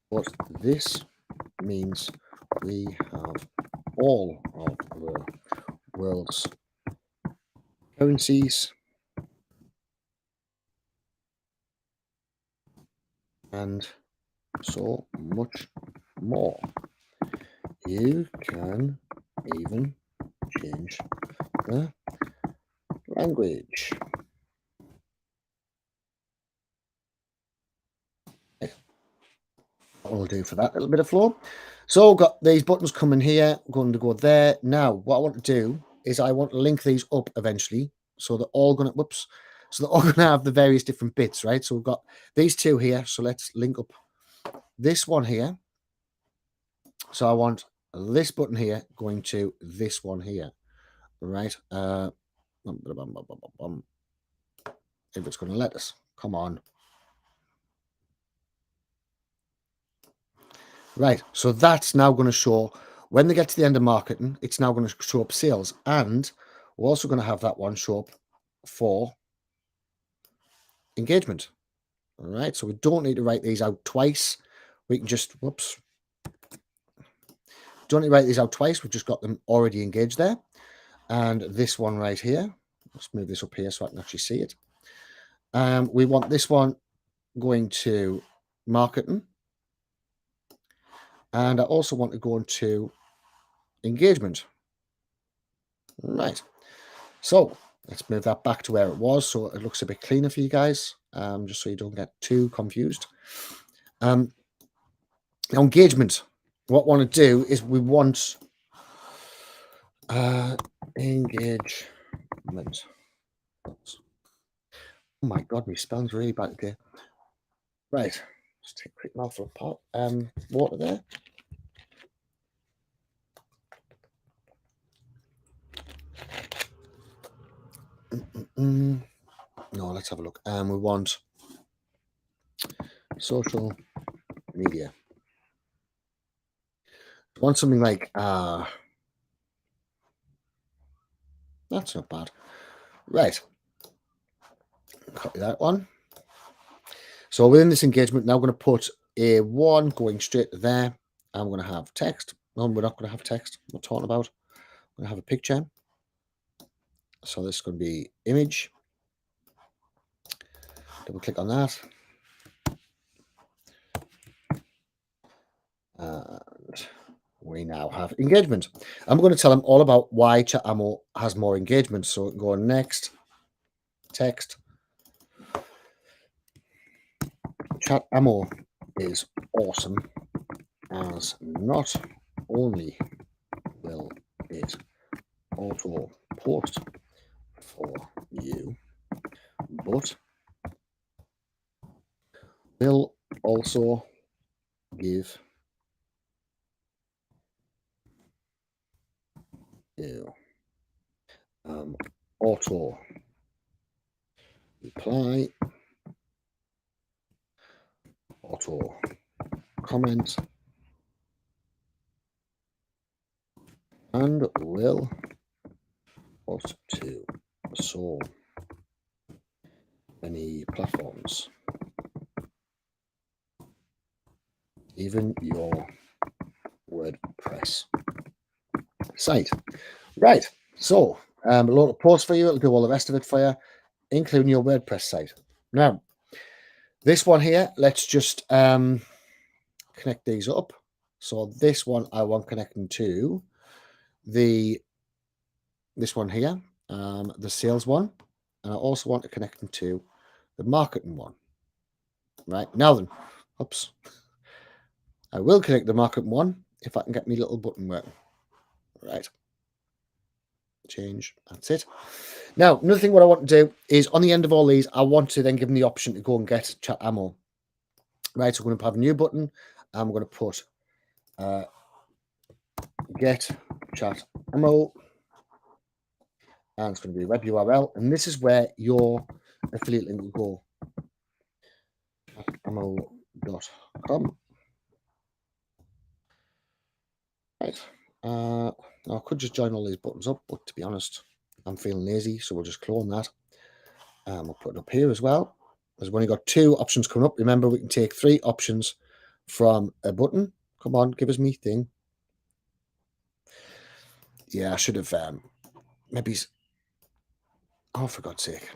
but this means we have all of the world's currencies and so much more. You can even change the language. will do for that little bit of flow. So we've got these buttons coming here, going to go there. Now, what I want to do is I want to link these up eventually. So they're all going to, whoops. So they're all going to have the various different bits, right? So we've got these two here. So let's link up this one here. So I want this button here going to this one here, right? If it's going to let us, come on. Right, so that's now going to show when they get to the end of marketing, it's now going to show up sales, and we're also going to have that one show up for engagement. All right, so we don't need to write these out twice. We can just, whoops, don't need to write these out twice. We've just got them already engaged there. And this one right here, let's move this up here so I can actually see it. We want this one going to marketing. And I also want to go into engagement. Right. So let's move that back to where it was so it looks a bit cleaner for you guys, just so you don't get too confused. Now, engagement. What we want to do is we want engagement. Oh my God, my spelling's really bad today. Right. Let's take a quick mouthful of pot. Water there. No, let's have a look. We want social media. We want something like that's not bad. Right. Copy that one. So within this engagement, now I'm going to put a one going straight to there. I'm going to have text. No, we're not going to have text. We're talking about. I'm going to have a picture. So this is going to be image. Double click on that. And we now have engagement. I'm going to tell them all about why ChatAmmo has more engagement. So go next, text. ChatAmmo is awesome as not only will it auto post for you, but will also give you auto reply, auto comment, and will post to so many platforms, even your WordPress site. Right, so a lot of posts for you. It'll do all the rest of it for you, including your WordPress site. Now, this one here, let's just connect these up. So this one I want connecting to this one here, the sales one, and I also want to connect them to the marketing one. Right, now then, oops, I will connect the marketing one if I can get my little button working. Right, change, that's it. Now, another thing what I want to do is on the end of all these, I want to then give them the option to go and get ChatAmmo. Right, so we're going to have a new button. I'm going to put get ChatAmmo, and it's going to be a web URL, and this is where your affiliate link will go. ChatAmmo.com. Right. I could just join all these buttons up, but to be honest, I'm feeling lazy, so we'll just clone that. We'll put it up here as well. There's only got two options coming up. Remember, we can take 3 options from a button. Come on, give us me thing. Yeah, I should have maybe. Oh, for God's sake!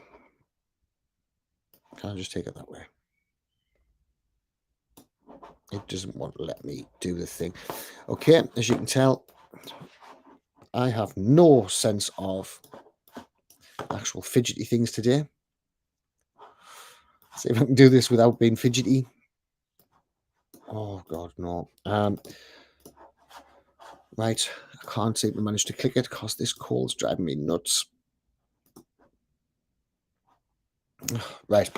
Can I just take it that way? It doesn't want to let me do the thing. Okay, as you can tell, I have no sense of actual fidgety things today. See if I can do this without being fidgety. Oh God, no. Right, I can't seem to manage to click it because this call's driving me nuts. Right,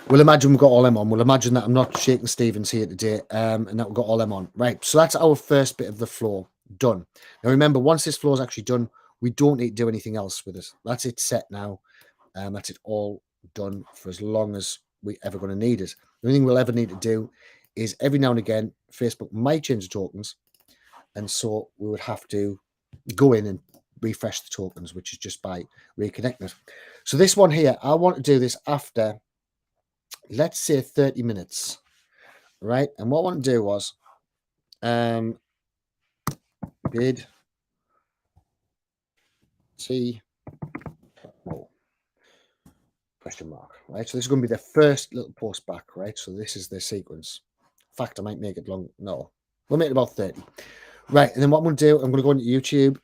we'll imagine we've got all them on. We'll imagine that I'm not shaking Stevens here today, and that we've got all them on. Right, so that's our first bit of the flow done. Now remember, once this flow is actually done, we don't need to do anything else with it. That's it set now. That's it all done for as long as we ever going to need it. The only thing we'll ever need to do is every now and again, Facebook might change the tokens, and so we would have to go in and refresh the tokens, which is just by reconnecting it. So this one here, I want to do this after, let's say 30 minutes, right? And what I want to do was bid see question mark, right? So this is going to be the first little post back, right? So this is the sequence. In fact, I might make it long. No, we'll make it about 30. Right, and then what I'm going to do, I'm going to go into YouTube,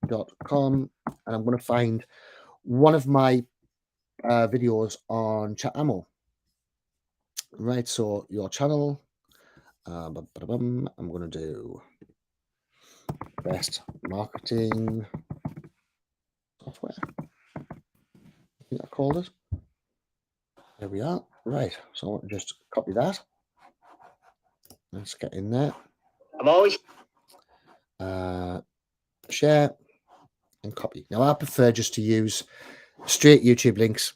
youtube.com, and I'm going to find one of my videos on chat ammo. Right, so your channel, I'm going to do best marketing software. I think I called it. There we are. Right, so I want to just copy that. Let's get in there. I'm always share and copy. Now I prefer just to use straight YouTube links,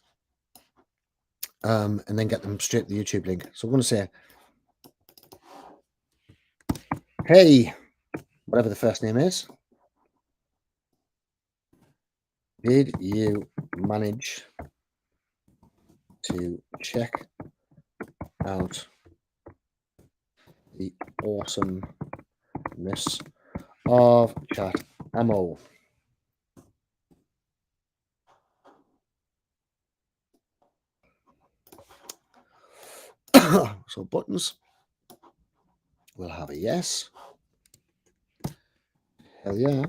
and then get them straight to the YouTube link. So I'm going to say, hey, whatever the first name is, did you manage to check out the awesomeness of chat ammo? So buttons will have a yes. Hell yeah.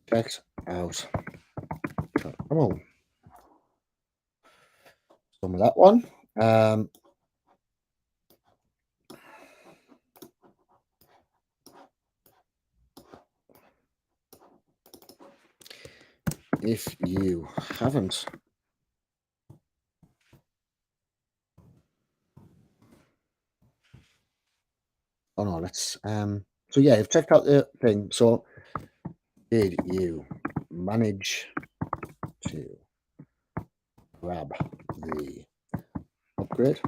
Checked out chat ammo. Some of that one. If you haven't let's so yeah, you've checked out the thing. So did you manage to grab the upgrade?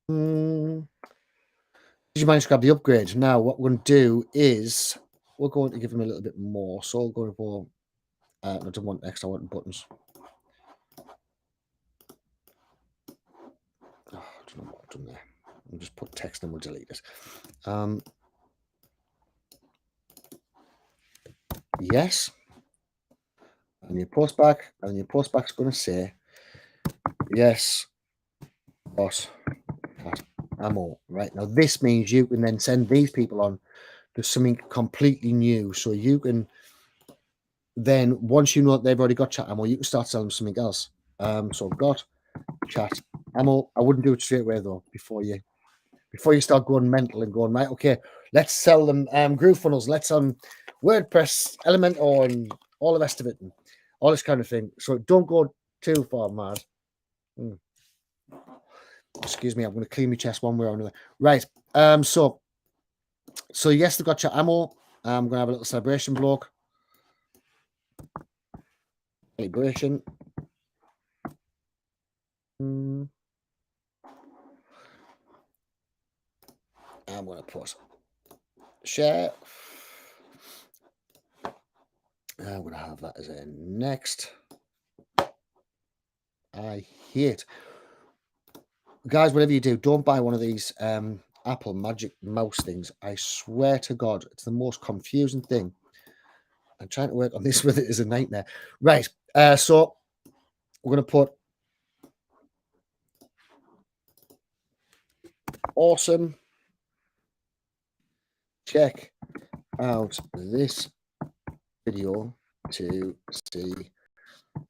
Did you manage to grab the upgrade? Now what we're going to do is we're going to give them a little bit more. So I'll go for I don't want extra, I want buttons. I don't know what I've done there. I'll just put text and we'll delete it. Yes. And your post back, and your post back's going to say, yes, boss, ammo. Right now, this means you can then send these people on to something completely new. So you can then, once you know that they've already got chat ammo, you can start selling them something else. So got chat ammo. I wouldn't do it straight away though. Before you start going mental and going, right, okay, let's sell them Groove Funnels, let's WordPress, Elementor, and all the rest of it, and all this kind of thing. So don't go too far mad. Excuse me, I'm going to clean my chest one way or another. Right. So yes, they've got chat ammo. I'm going to have a little celebration block. Celebration. I'm going to put share. I'm going to have that as a next. I hate, guys, whatever you do, don't buy one of these Apple Magic Mouse things. I swear to God, it's the most confusing thing. I'm trying to work on this with it is a nightmare. Right. So we're going to put awesome check out this video to see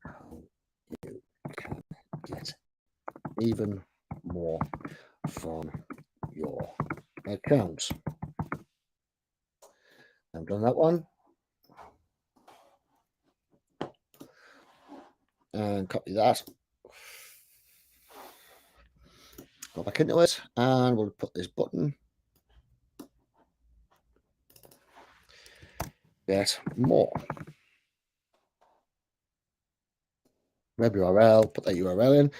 how you can get even more from your account. I've done that one. And copy that. Go back into it and we'll put this button. Get more. Web URL, put that URL in.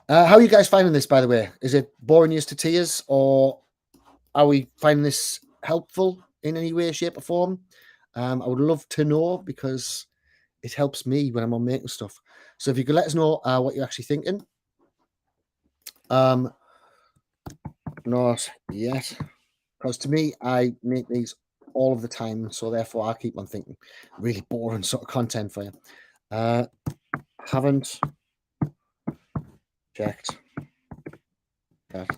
How are you guys finding this, by the way? Is it boring you to tears, or are we finding this helpful in any way, shape, or form? I would love to know, because it helps me when I'm on making stuff. So if you could let us know what you're actually thinking. Not yet, because to me, I make these all of the time, so therefore I keep on thinking really boring sort of content for you. Haven't checked that.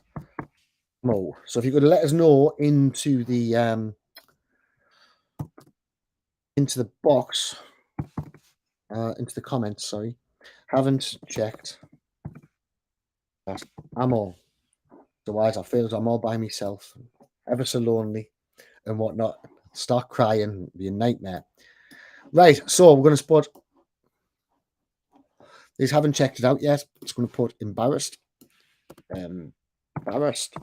No. So if you could let us know into the box, into the comments, sorry. Haven't checked that ammo. Otherwise I feel as I'm all by myself, ever so lonely and whatnot. Start crying, be a nightmare. Right, so we're going to put these haven't checked it out yet. It's going to put embarrassed. Embarrassed.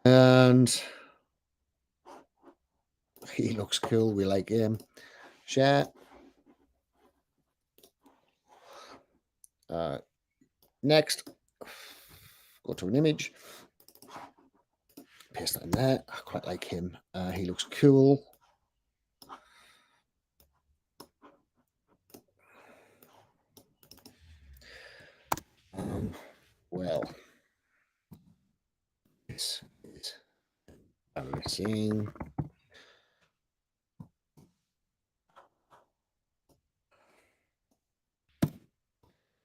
And he looks cool. We like him. Share. Next, go to an image. Paste that in there. I quite like him. He looks cool. Well, this is embarrassing.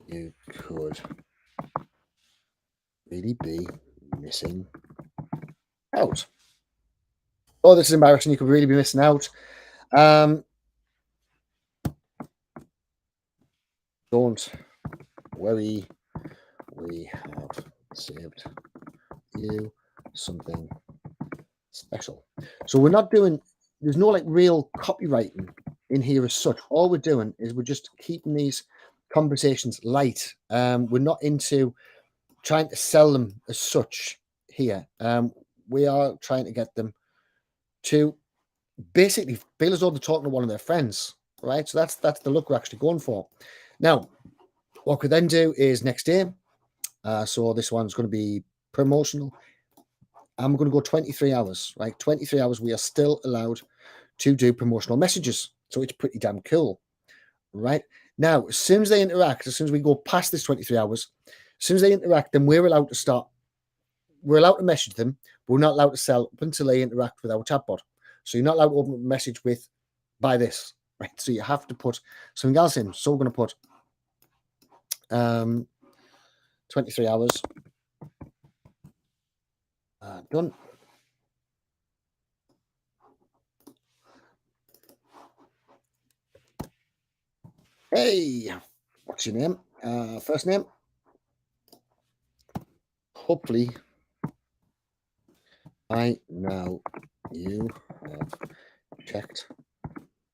You could really be missing out. Oh, this is embarrassing. You could really be missing out. Don't worry. We have saved you something special. So we're not doing, there's no like real copywriting in here as such. All we're doing is we're just keeping these conversations light. We're not into trying to sell them as such here. We are trying to get them to basically feel as though they're talking to one of their friends, right? So that's the look we're actually going for. Now, what we then do is next day. So this one's going to be promotional. I'm going to go 23 hours, right? 23 hours. We are still allowed to do promotional messages. So it's pretty damn cool, right? Now, as soon as they interact, as soon as we go past this 23 hours, as soon as they interact, then we're allowed to start. We're allowed to message them, but we're not allowed to sell up until they interact with our chatbot. So you're not allowed to open a message with, buy this, right? So you have to put something else in. So we're going to put 23 hours. Done. Hey, what's your name? First name? Hopefully, by now you have checked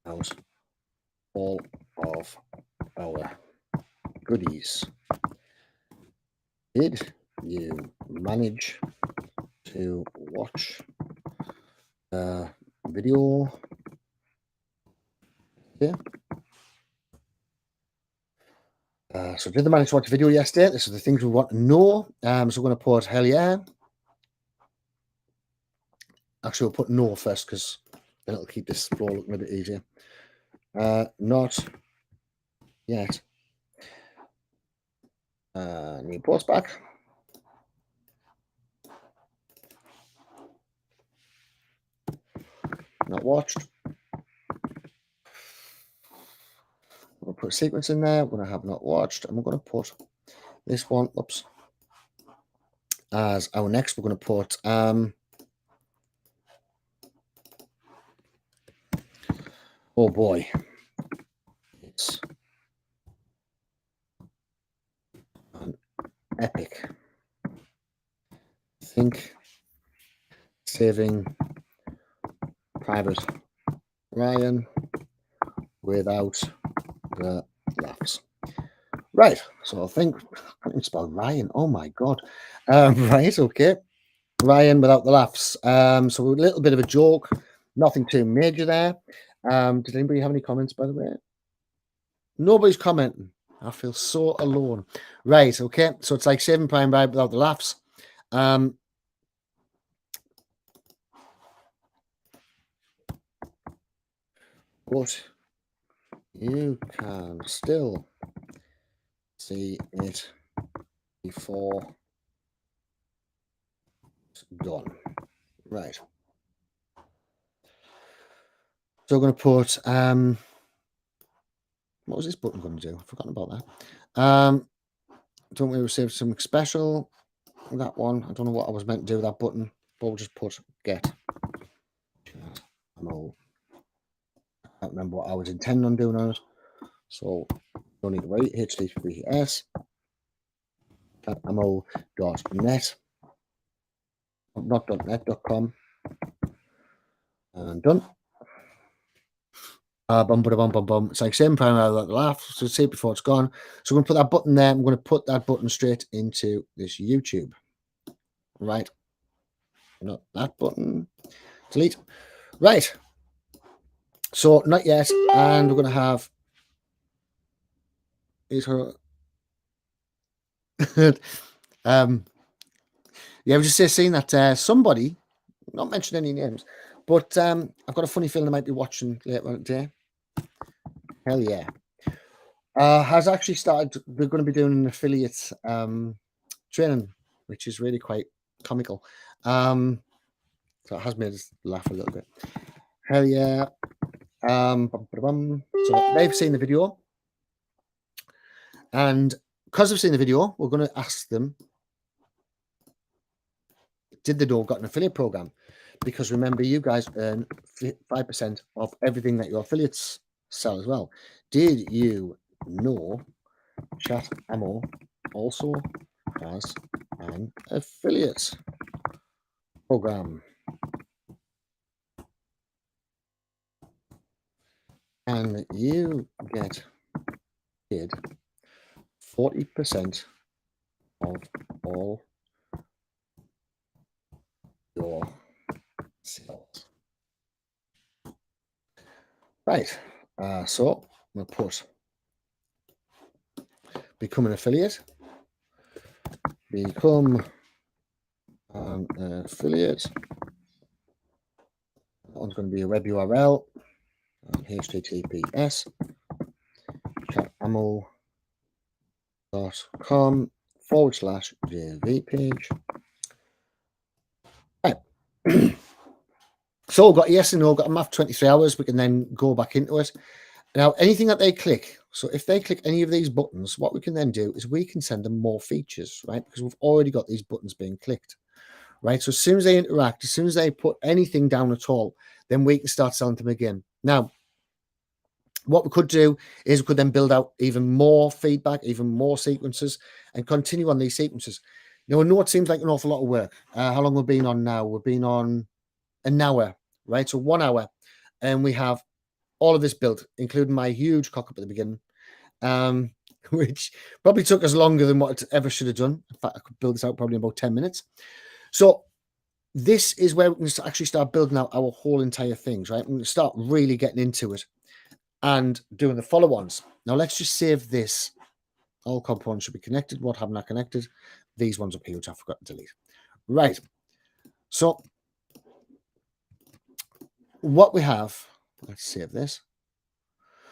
out all of our goodies. Did you manage to watch the video? Yeah. So did they manage to watch the video yesterday? This is the things we want to know. So we're going to put hell yeah. Actually, we'll put no first, because then it'll keep this floor looking a bit easier. Not yet. New post back. Not watched. We'll put a sequence in there when I have not watched, and we're going to put this one. Oops. as our next. We're going to put oh boy, it's an epic. Think saving Private Ryan without the laughs. Right, so I think I can't even spell Ryan. Oh my god. Right, okay. Ryan without the laughs. So a little bit of a joke, nothing too major there. Did anybody have any comments, by the way? Nobody's commenting. I feel so alone. Right, okay. So it's like Saving Prime Ryan without the laughs. But you can still see it before it's done. Right. So we're going to put what was this button going to do? I've forgotten about that. Don't we receive something special? That one. I don't know what I was meant to do with that button, but we'll just put get. I can't remember what I was intending on doing on it. So don't need to wait. HTTPS ammo.net, not.net.com, and done. Bum, bum, bum, bum. It's like same prime out of the laugh. So see it before it's gone. So we're going to put that button there. I'm going to put that button straight into this YouTube. Right. Not that button. Delete. Right. So not yet. And we're going to have yeah, I was just saying that somebody, not mention any names, but I've got a funny feeling I might be watching later on today. Hell yeah. Has actually started, they're going to be doing an affiliate training, which is really quite comical. So it has made us laugh a little bit. Hell yeah. So they've seen the video. And because they've seen the video, we're going to ask them, did they know got an affiliate program? Because remember, you guys earn 5% of everything that your affiliates sell as well. Did you know Chat Ammo also has an affiliate program? And you get paid 40% of all your sales. Right. So I'm going to put become an affiliate. Become an affiliate. That one's going to be a web URL. HTTPS chatammo.com/JV page. Right. So we've got yes and no, got a math 23 hours. We can then go back into it. Now, anything that they click, so if they click any of these buttons, what we can then do is we can send them more features, right? Because we've already got these buttons being clicked, right? So as soon as they interact, as soon as they put anything down at all, then we can start selling them again. Now, what we could do is we could then build out even more feedback, even more sequences, and continue on these sequences. Now, I know it seems like an awful lot of work. How long we've been on now? We've been on an hour, right? So 1 hour, and we have all of this built, including my huge cock up at the beginning, which probably took us longer than what it ever should have done. In fact, I could build this out probably in about 10 minutes. So this is where we can actually start building out our whole entire things, right? We're going to start really getting into it and doing the follow-ons. Now let's just save this. All components should be connected. What haven't I connected? These ones up here, which I forgot to delete. Right. So what we have, let's save this.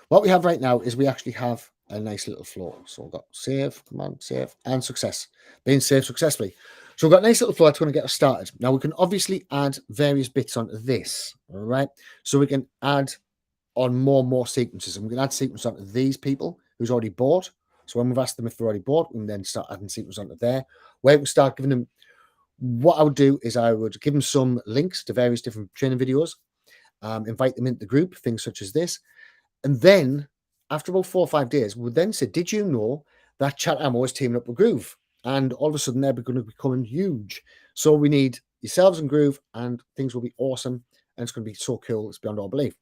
What we have right now is we actually have a nice little flow. So we've got save, command, save, and success. Being saved successfully. So we've got a nice little flow that's going to get us started. Now we can obviously add various bits onto this, all right? So we can add on more and more sequences, and we can add sequences onto these people who's already bought. So when we've asked them if they're already bought, we can then start adding sequences onto there, where we can start giving them what I would do is I would give them some links to various different training videos, invite them into the group, things such as this. And then after about 4 or 5 days, we would then say, did you know that Chat Ammo is teaming up with Groove? And all of a sudden they're going to become huge. So we need yourselves and Groove, and things will be awesome. And it's going to be so cool. It's beyond all belief.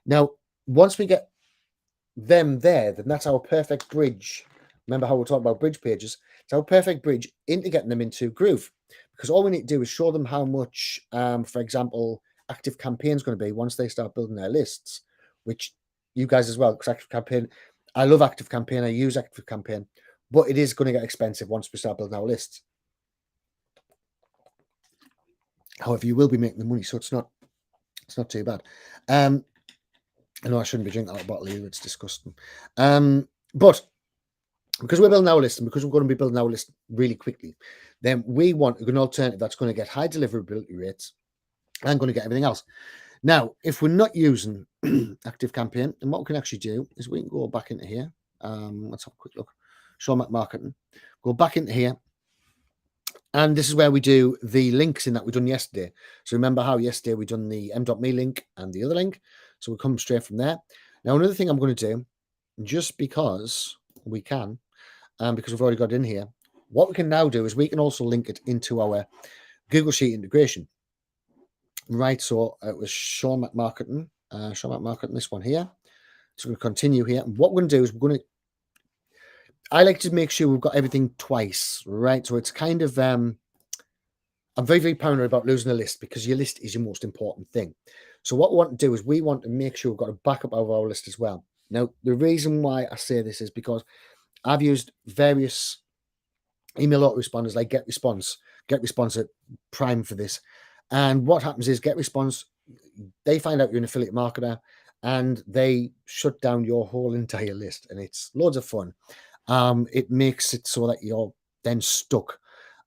Now, once we get them there, then that's our perfect bridge. Remember how we're talking about bridge pages? It's our perfect bridge into getting them into Groove, because all we need to do is show them how much, for example, Active Campaign is going to be once they start building their lists, which you guys as well, because Active Campaign, I love Active Campaign, I use Active Campaign, but it is going to get expensive once we start building our lists. However, you will be making the money, so it's not too bad. I know I shouldn't be drinking out of a bottle either, it's disgusting. But because we're building our list, and because we're going to be building our list really quickly, then we want an alternative that's going to get high deliverability rates and going to get everything else. Now, if we're not using Active Campaign, then what we can actually do is we can go back into here. Let's have a quick look. Show marketing. Go back into here. And this is where we do the links in that we done yesterday. So remember how yesterday we done the m.me link and the other link. So we come straight from there. Now, another thing I'm going to do, just because we can, because we've already got it in here, what we can now do is we can also link it into our Google Sheet integration. Right, so it was Sean McMarketing, this one here. So we're going to continue here. And what we're going to do is I like to make sure we've got everything twice, right? So it's kind of, I'm very, very paranoid about losing a list, because your list is your most important thing. So what we want to do is we want to make sure we've got a backup of our list as well. Now, the reason why I say this is because I've used various email autoresponders like GetResponse at Prime for this. And what happens is GetResponse, they find out you're an affiliate marketer and they shut down your whole entire list, and it's loads of fun. It makes it so that you're then stuck,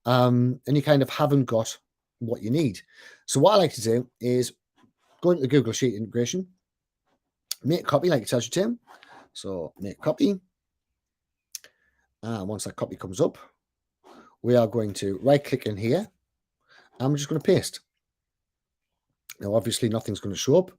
and you kind of haven't got what you need. So what I like to do is go into the Google Sheet integration, make a copy like it tells you to. So make a copy. Once that copy comes up, we are going to right click in here and we're just going to paste. Now, obviously nothing's going to show up,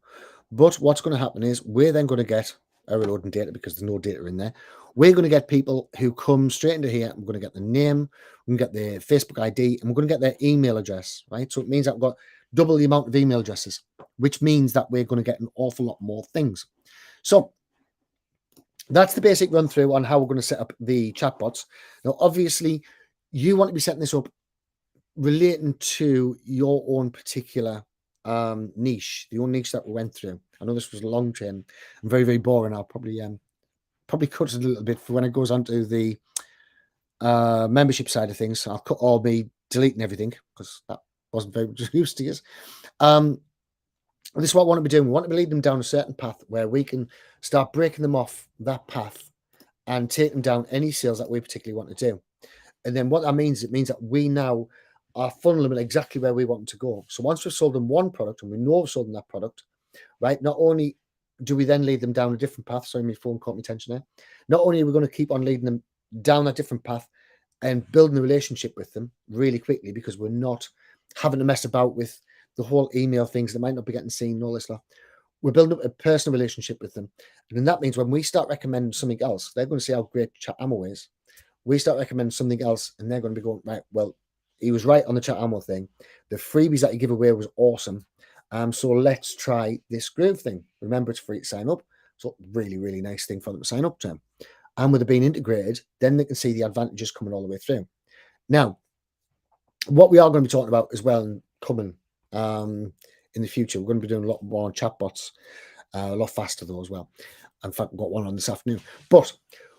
but what's going to happen is we're then going to get error loading data because there's no data in there. We're going to get people who come straight into here. I'm going to get the name, we're going to get their Facebook ID, and we're going to get their email address, right? So it means that we've got double the amount of email addresses, which means that we're going to get an awful lot more things. So that's the basic run through on how we're going to set up the chatbots. Now, obviously, you want to be setting this up relating to your own particular niche, the own niche that we went through. I know this was a long chain and very, very boring. I'll probably cut it a little bit for when it goes on to the membership side of things. I'll cut all me deleting everything because that wasn't very used to us. This is what I want to be doing. We want to be leading them down a certain path where we can start breaking them off that path and take them down any sales that we particularly want to do. And then what that means, it means that we now are funneling them exactly where we want them to go. So once we've sold them one product and we know we've sold them that product, right, not only do we then lead them down a different path, sorry, my phone caught my attention there, not only are we going to keep on leading them down a different path and building a relationship with them really quickly because we're not having to mess about with the whole email things that might not be getting seen and all this stuff. We're building up a personal relationship with them. And then that means when we start recommending something else, they're going to see how great Chat Ammo is. We start recommending something else and they're going to be going, right, well, he was right on the Chat Ammo thing. The freebies that he gave away was awesome. So let's try this Groove thing. Remember, it's free to sign up. So really, really nice thing for them to sign up to. And with it being integrated, then they can see the advantages coming all the way through. Now, what we are going to be talking about as well and coming in the future, we're going to be doing a lot more on chatbots, a lot faster though as well. In fact, we've got one on this afternoon. But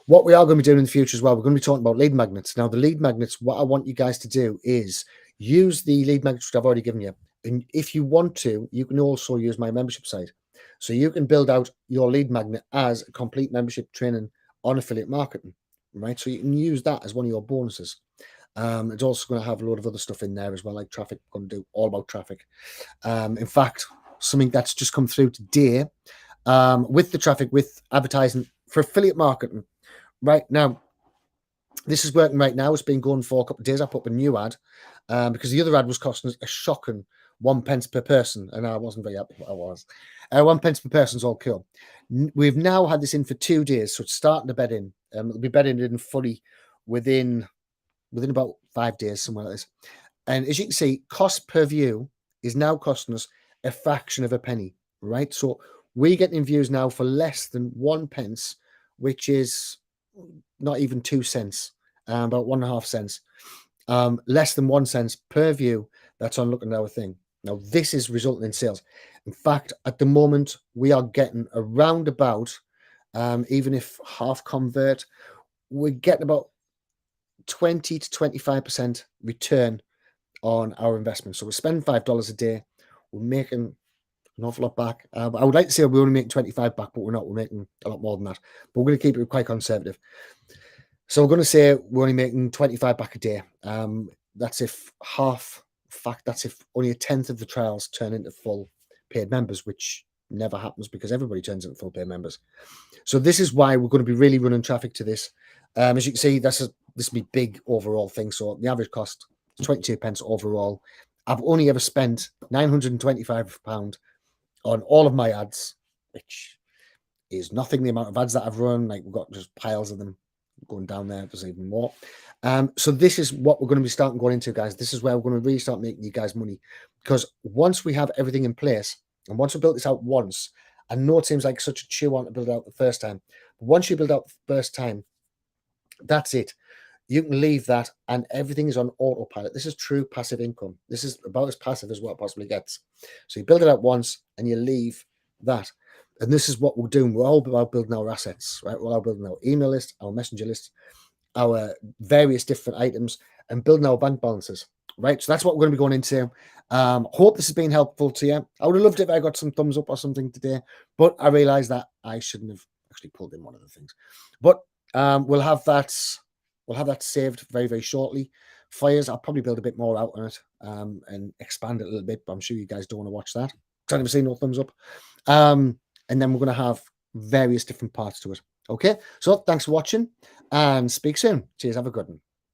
what we are going to be doing in the future as well, we're going to be talking about lead magnets. Now, the lead magnets, what I want you guys to do is use the lead magnets which I've already given you. And if you want to, you can also use my membership site. So you can build out your lead magnet as a complete membership training on affiliate marketing, right? So you can use that as one of your bonuses. It's also going to have a lot of other stuff in there as well, like traffic. We're going to do all about traffic. In fact, something that's just come through today with the traffic, with advertising for affiliate marketing. Right now, this is working right now. It's been going for a couple of days. I put up a new ad because the other ad was costing us a shocking 1 pence per person, and I wasn't very happy. I was 1 pence per person's all cool. We've now had this in for 2 days, so it's starting to bed in. It'll be bedding in fully within about 5 days, somewhere like this. And as you can see, cost per view is now costing us a fraction of a penny, right? So we're getting views now for less than 1 pence, which is not even 2 cents, about 1.5 cents, less than 1 cent per view that's on looking at our thing. Now, this is resulting in sales. In fact, at the moment, we are getting around about, even if half convert, we're getting about 20 to 25% return on our investment. So we're spending $5 a day. We're making an awful lot back. I would like to say we're only making 25 back, but we're not. We're making a lot more than that. But we're going to keep it quite conservative. So we're going to say we're only making 25 back a day. That's if half. In fact, that's if only a tenth of the trials turn into full paid members, which never happens because everybody turns into full paid members. So this is why we're going to be really running traffic to this. As you can see, this will be big overall thing. So the average cost is 22 pence overall. I've only ever spent £925 on all of my ads, which is nothing. The amount of ads that I've run, like we've got just piles of them going down there. There's even more. So this is what we're going to be starting going into, guys. This is where we're going to really start making you guys money, because once we have everything in place and once we built this out once, I know it seems like such a chew on to build it out the first time, but once you build out the first time, that's it. You can leave that and everything is on autopilot. This is true passive income. This is about as passive as what it possibly gets. So you build it out once and you leave that. And this is what we're doing. We're all about building our assets, right? We're all building our email list, our messenger list, our various different items, and building our bank balances, right? So that's what we're going to be going into. Hope this has been helpful to you. I would have loved it if I got some thumbs up or something today, but I realized that I shouldn't have actually pulled in one of the things. But we'll have that saved very, very shortly. Fires, I'll probably build a bit more out on it and expand it a little bit, but I'm sure you guys don't want to watch that. I've never seen no thumbs up. And then we're going to have various different parts to it. Okay, so thanks for watching and speak soon. Cheers, have a good one.